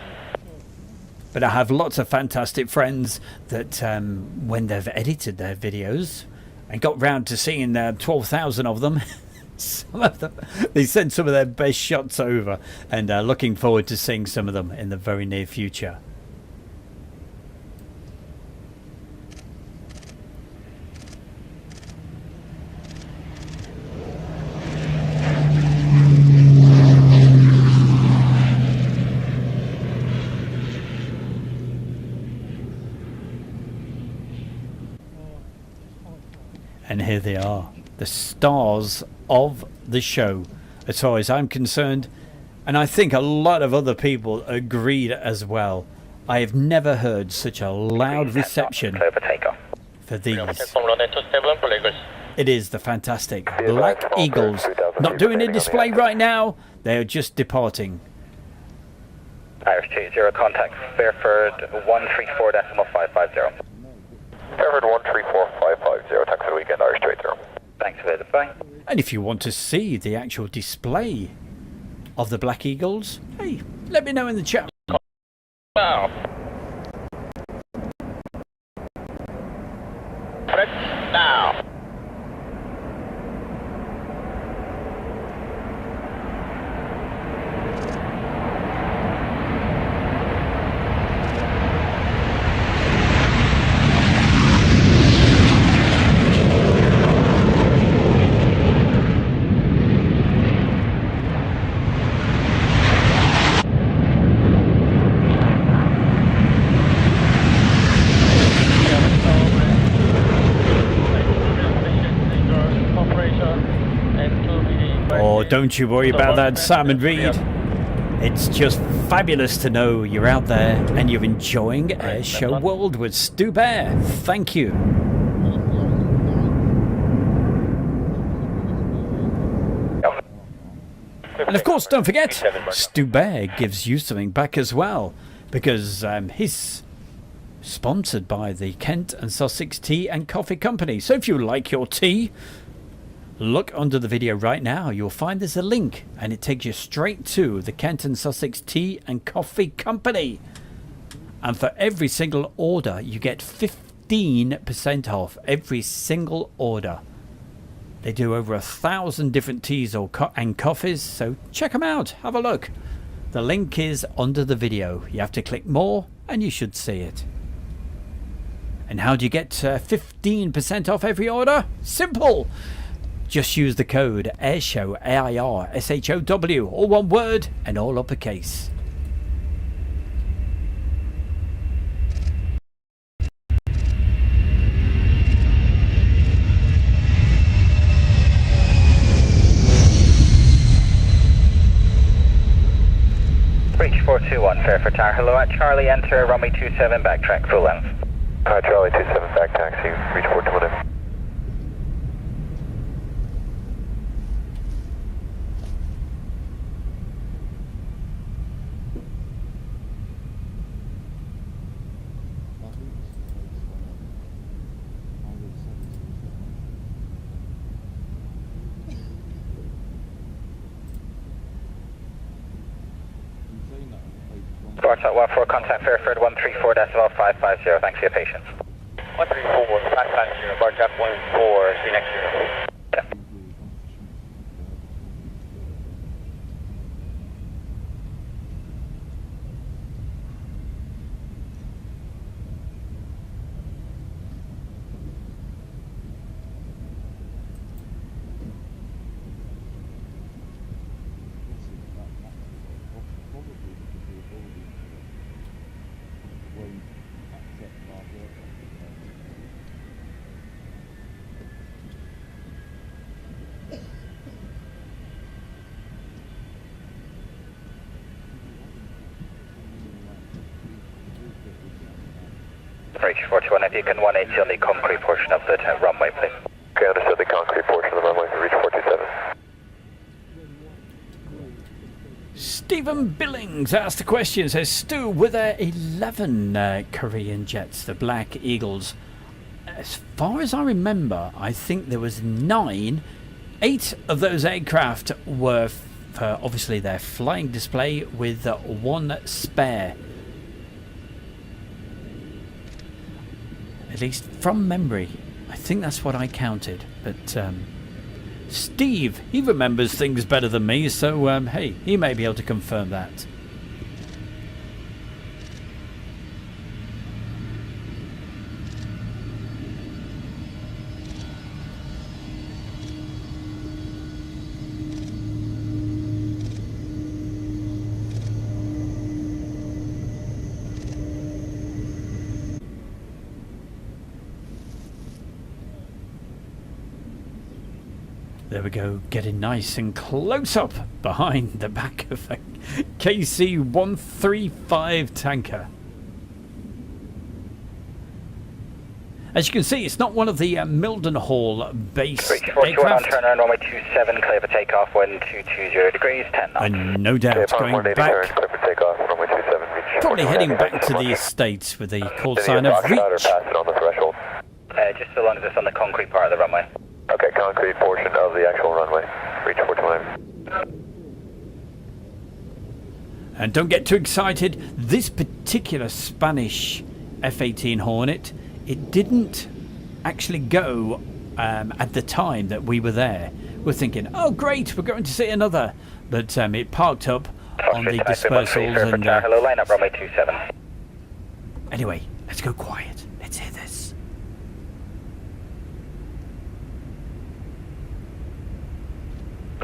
S3: But I have lots of fantastic friends that when they've edited their videos and got round to seeing 12,000 of them, some of them, they sent some of their best shots over, and looking forward to seeing some of them in the very near future. And here they are, the stars of the show, as far as I'm concerned. And I think a lot of other people agreed as well. I have never heard such a loud reception for these. It is the fantastic Black Eagles. Not doing a display right now, they're just departing.
S4: Irish 20, contact Fairford 134.550. Fairford 134550, thanks for the weekend, Irish 20. Thanks for the bye.
S3: And if you want to see the actual display of the Black Eagles, hey, let me know in the chat.
S8: Now. Now.
S3: Don't you worry about that, Simon Reed. It's just fabulous to know you're out there and you're enjoying Air Show World with Stu Bear. Thank you. And of course, don't forget, Stu Bear gives you something back as well, because he's sponsored by the Kent and Sussex Tea and Coffee Company. So if you like your tea, look under the video right now. You'll find there's a link and it takes you straight to the Kent and Sussex Tea and Coffee Company. And for every single order, you get 15% off every single order. They do over 1,000 different teas and coffees, so check them out. Have a look. The link is under the video. You have to click more and you should see it. And how do you get 15% off every order? Simple. Just use the code AIRSHOW, AIRSHOW, all one word and all uppercase.
S4: Reach 421, Fairford Tower. Hello at Charlie, enter runway 27, backtrack full length.
S5: Charlie 27, back taxi, reach 421.
S4: Bartok 14, contact Fairford 134.550. Thanks for your patience.
S8: 134.550, Bartok 14, see you next year.
S4: Reach 421, if you can 180 on the concrete portion of the runway, please.
S5: Okay, understood. The concrete portion of the runway, reach 427.
S3: Stephen Billings asked the question, says, Stu, were there 11 Korean jets, the Black Eagles? As far as I remember, I think there was 9. 8 of those aircraft were for obviously their flying display with 1 spare. At least from memory. I think that's what I counted. But Steve, he remembers things better than me, so hey, he may be able to confirm that. There we go, getting nice and close up behind the back of a KC-135 tanker. As you can see, it's not one of the Mildenhall-based aircraft.
S4: On turn runway 27, clear for takeoff, wind 220 degrees, 10 knots.
S3: And no doubt going back,
S5: clear for takeoff, runway 27, reach
S3: probably heading back to the estates with the call sign of reach.
S5: Pass it on the threshold.
S4: Just so long as it's on the concrete part of the runway.
S5: Okay, concrete portion of the actual runway, reach 429.
S3: And don't get too excited. This particular Spanish F-18 Hornet, it didn't actually go at the time that we were there. We're thinking, oh great, we're going to see another. But it parked up on the dispersals and...
S4: Hello, line up runway 27.
S3: Anyway, let's go quiet. Let's hear this.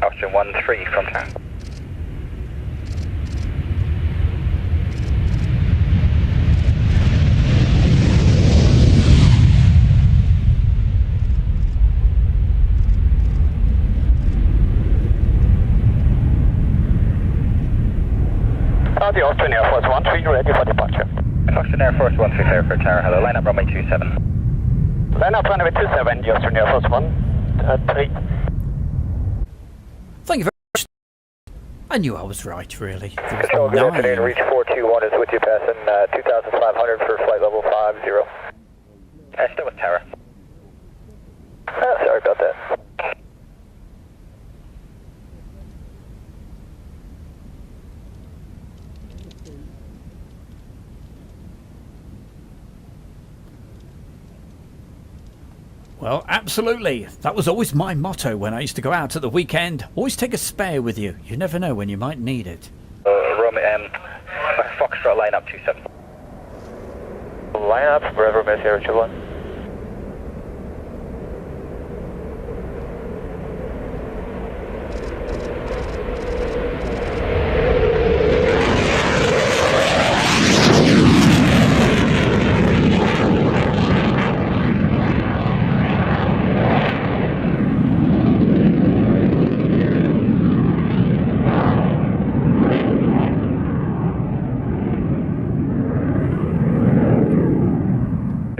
S4: Austrian 13 from town.
S7: The Austrian Air Force 13 ready for departure.
S4: Austrian Air Force 13 Fairford Tower, hello, line up runway 27.
S7: Line up runway 27, the Austrian Air Force 13.
S3: Thank you very much. I knew I was right, really. There
S5: Control,
S3: was
S5: good afternoon.
S3: 9.
S5: Reach 421 is with you, passing 2,500 for flight level 50.
S4: Still with Tower.
S5: Sorry about that.
S3: Well, absolutely. That was always my motto when I used to go out at the weekend. Always take a spare with you. You never know when you might need it.
S4: Romeo, Foxtrot, line up 27.
S8: Line up, Bravo Miss Air 21.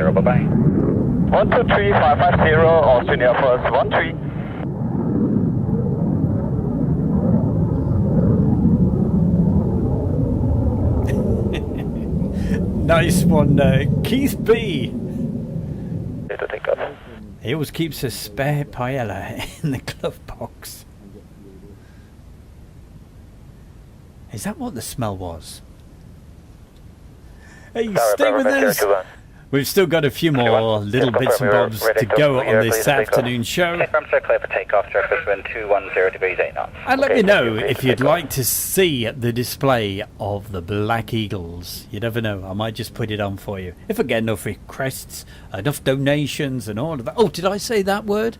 S4: Bye-bye.
S8: 123 550, Australia first 13.
S3: Nice one, Keith B.
S8: To take off.
S3: He always keeps a spare paella in the glove box. Is that what the smell was? Hey, stay with us. We've still got a few more little bits and bobs to go on this afternoon show.
S4: I'm so clear for takeoff, surface wind 210 degrees 8 knots.
S3: And let me know if you'd like to see the display of the Black Eagles. You never know, I might just put it on for you. If I get enough requests, enough donations and all of that. Oh, did I say that word?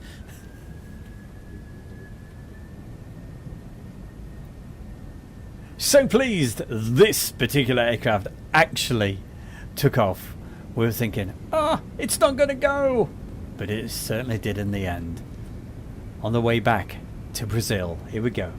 S3: So pleased this particular aircraft actually took off. We were thinking, it's not going to go. But it certainly did in the end. On the way back to Brazil. Here we go.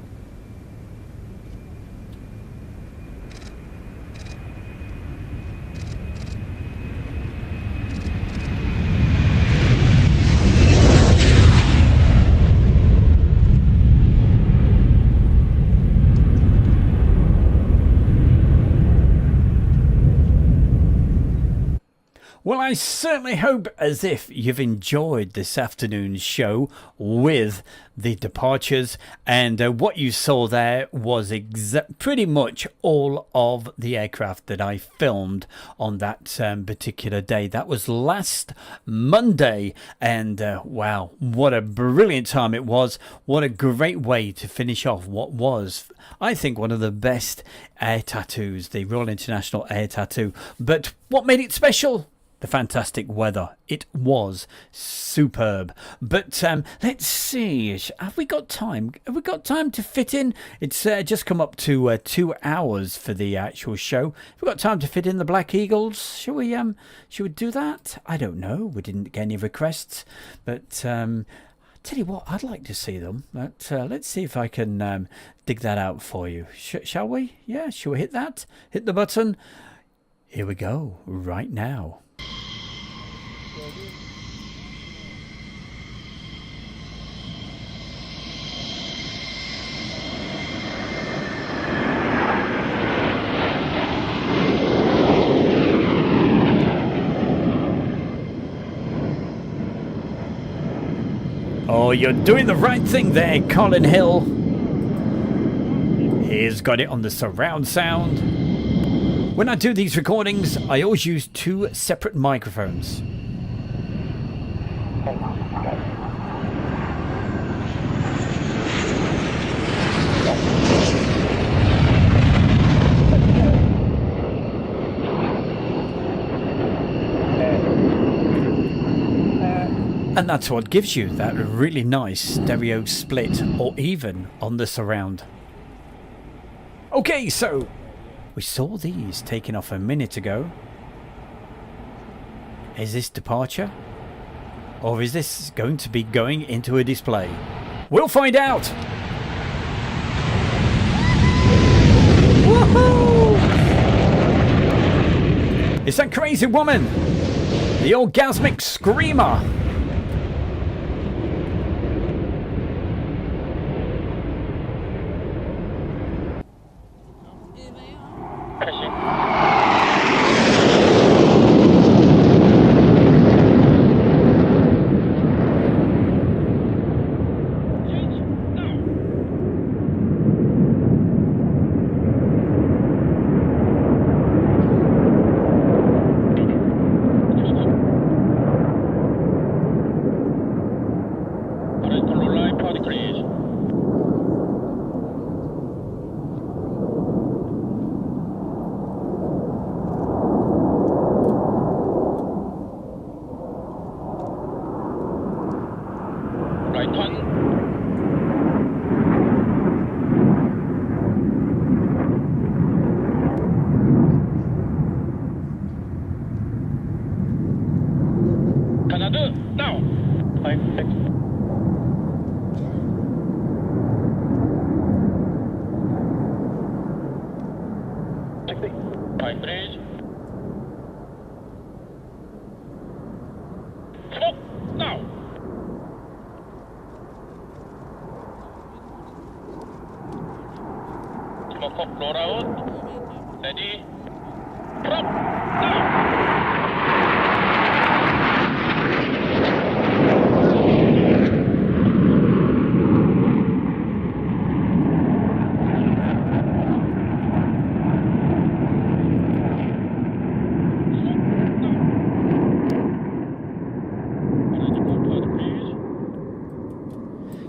S3: Well, I certainly hope as if you've enjoyed this afternoon's show with the departures, and what you saw there was pretty much all of the aircraft that I filmed on that particular day. That was last Monday, and wow, what a brilliant time it was. What a great way to finish off what was, I think, one of the best air tattoos, the Royal International Air Tattoo. But what made it special? The fantastic weather. It was superb. But let's see. Have we got time? Have we got time to fit in? It's just come up to 2 hours for the actual show. Have we got time to fit in the Black Eagles? Shall we do that? I don't know. We didn't get any requests. But tell you what, I'd like to see them. But let's see if I can dig that out for you. Shall we? Yeah, shall we hit that? Hit the button. Here we go. Right now. Oh, you're doing the right thing there, Colin Hill. He's got it on the surround sound. When I do these recordings, I always use 2 separate microphones. And that's what gives you that really nice stereo split, or even on the surround. Okay, so we saw these taking off a minute ago. Is this departure? Or is this going to be going into a display? We'll find out! Woohoo! It's that crazy woman! The orgasmic screamer!
S8: roll out. Ready. Drop. Down.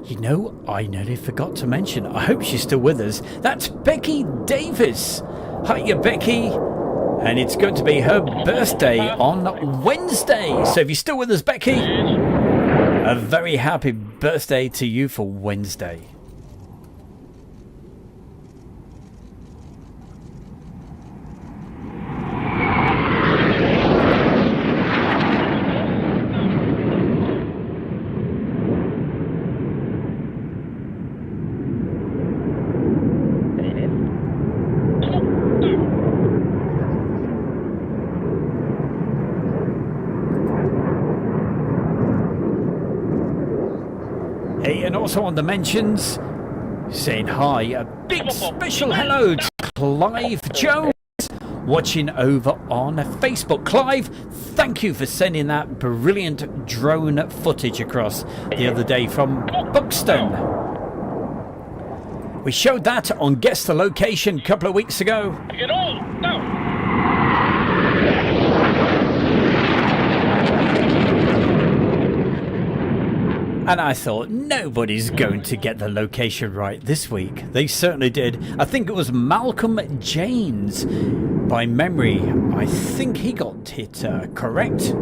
S3: You know, I nearly forgot to mention, I hope she's still with us, that's Becky Davis. Hiya, Becky. And it's going to be her birthday on Wednesday. So if you're still with us, Becky, a very happy birthday to you for Wednesday. Hey, and also on the mentions, saying hi, a big special hello to Clive Jones, watching over on Facebook. Clive, thank you for sending that brilliant drone footage across the other day from Buxton. We showed that on Guess the Location a couple of weeks ago. And I thought, nobody's going to get the location right this week. They certainly did. I think it was Malcolm Janes. By memory, I think he got it correct.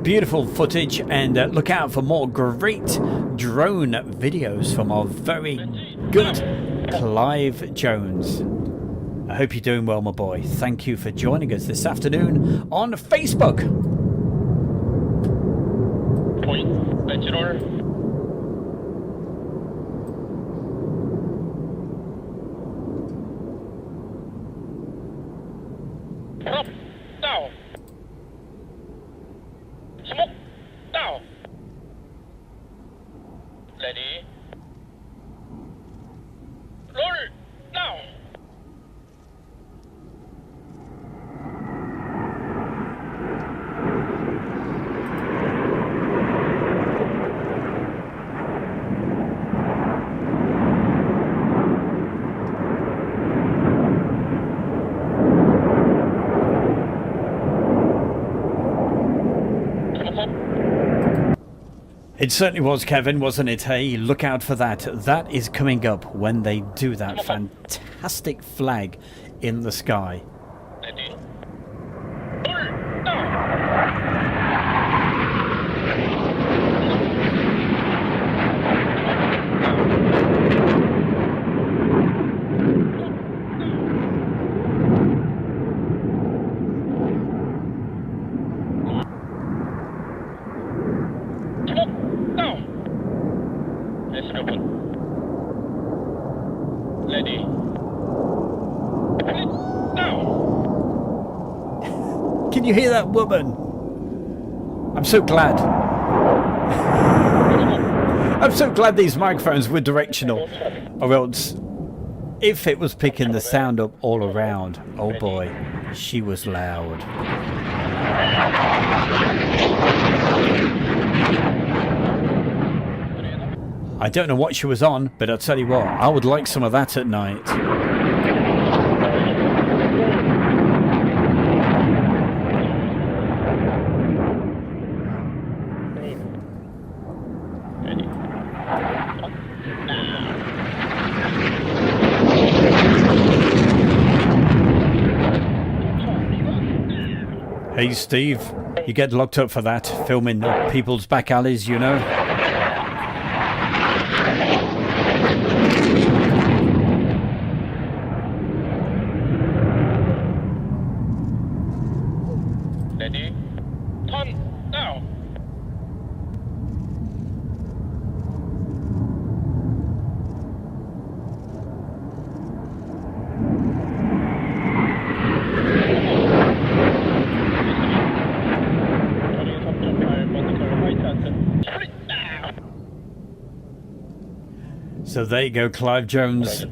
S3: Beautiful footage, and look out for more great drone videos from our very good Clive Jones. I hope you're doing well, my boy. Thank you for joining us this afternoon on Facebook.
S8: Point, Bachelor. Drop down. Smoke down. Ready. Roll down.
S3: It certainly was, Kevin, wasn't it? Hey, look out for that. That is coming up when they do that fantastic flag in the sky.
S8: Ready.
S3: Can you hear that woman? I'm so glad. I'm so glad these microphones were directional, or else if it was picking the sound up all around, oh boy, she was loud. I don't know what she was on, but I'll tell you what, I would like some of that at night. Hey Steve, you get locked up for that, filming people's back alleys, you know.
S8: Ready? Turn now.
S3: So there you go, Clive Jones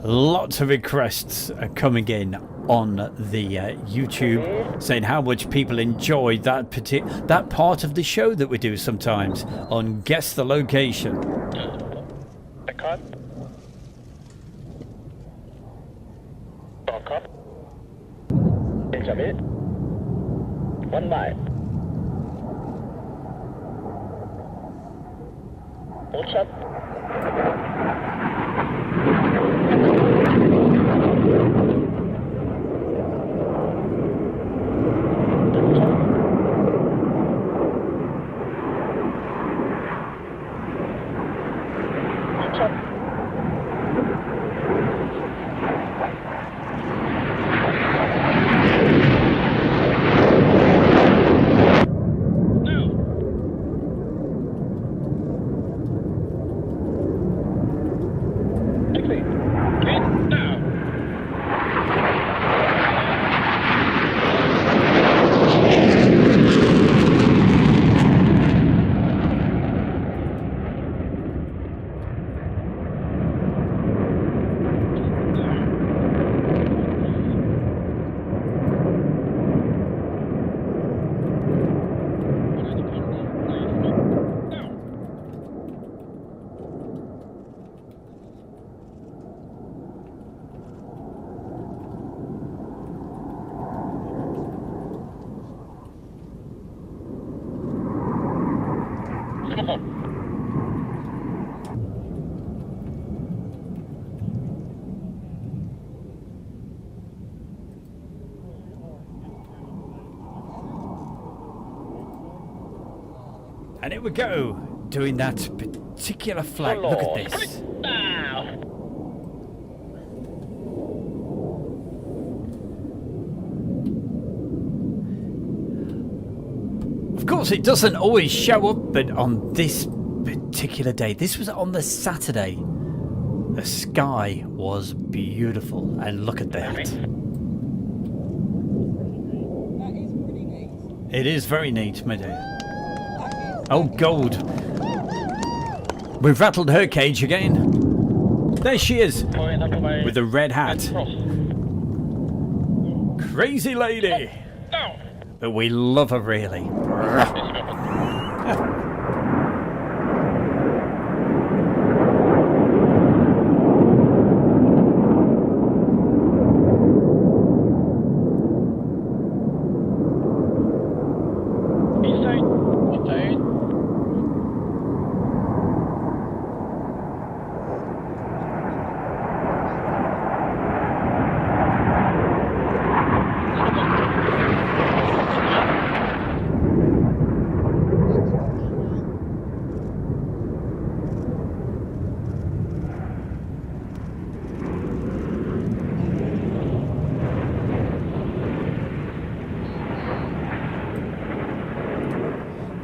S3: Lots of requests are coming in on the YouTube saying how much people enjoy that part of the show that we do sometimes on Guess the Location.
S10: One mile. Hold shut.
S3: And here we go, doing that particular flag. Look at this. Of course, it doesn't always show up, but on this particular day, this was on the Saturday, the sky was beautiful. And look at that. It is very neat, my dear. Oh, gold. We've rattled her cage again. There she is, with the red hat. Crazy lady. But we love her, really.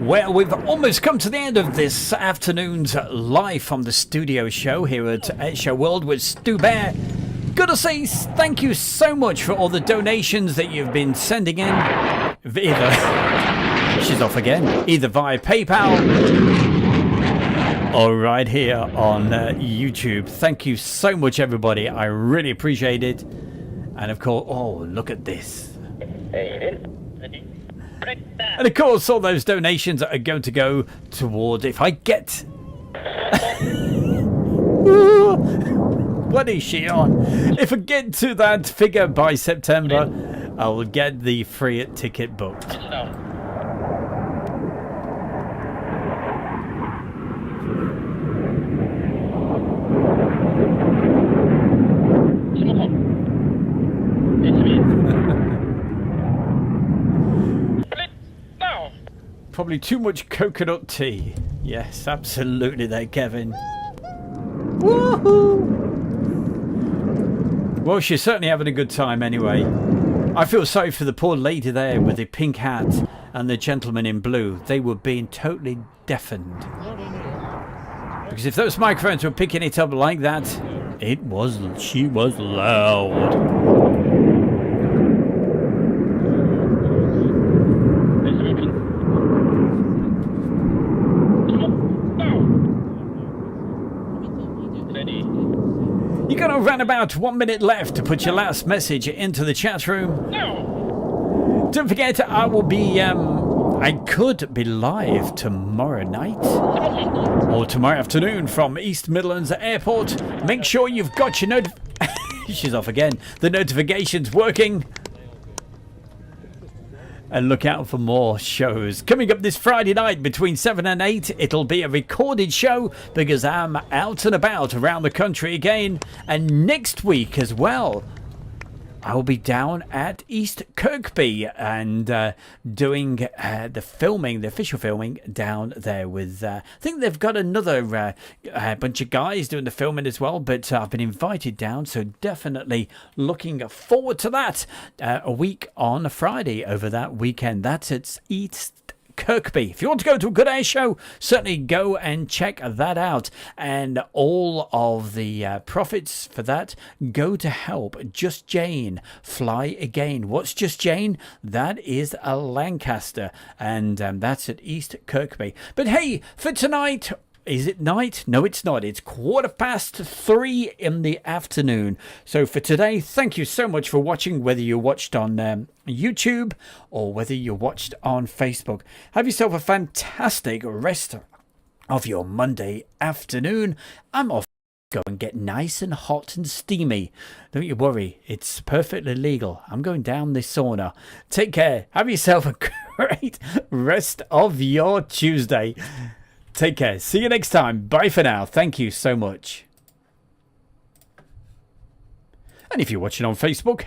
S3: Well, we've almost come to the end of this afternoon's live from the studio show here at Show World with Stu Bear. Gotta say thank you so much for all the donations that you've been sending in. She's off again. Either via PayPal or right here on YouTube. Thank you so much, everybody. I really appreciate it. And of course, oh, look at this. And of course, all those donations are going to go toward, if I get... What is she on? If I get to that figure by September, I will get the free ticket booked. Probably too much coconut tea. Yes, absolutely there, Kevin. Woohoo! Well, she's certainly having a good time anyway. I feel sorry for the poor lady there with the pink hat and the gentleman in blue. They were being totally deafened. Because if those microphones were picking it up like that, she was loud. Around about 1 minute left to put your last message into the chat room. Don't forget, I will be, I could be live tomorrow night or tomorrow afternoon from East Midlands Airport. Make sure you've got your she's off again. The notifications working. And look out for more shows. Coming up this Friday night between 7 and 8, it'll be a recorded show because I'm out and about around the country again. And next week as well, I'll be down at East Kirkby and doing the filming, the official filming down there with, I think they've got another bunch of guys doing the filming as well, but I've been invited down, so definitely looking forward to that. A week on a Friday over that weekend. That's at East Kirkby. If you want to go to a good air show, certainly go and check that out. And all of the profits for that go to help Just Jane fly again. What's Just Jane? That is a Lancaster, and that's at East Kirkby. But hey, for tonight, is it night? No, it's not. It's 3:15 in the afternoon. So for today, thank you so much for watching, whether you watched on YouTube or whether you watched on Facebook. Have yourself a fantastic rest of your Monday afternoon. I'm off to go and get nice and hot and steamy. Don't you worry, it's perfectly legal. I'm going down this sauna. Take care. Have yourself a great rest of your Tuesday. Take care. See you next time. Bye for now. Thank you so much. And if you're watching on Facebook,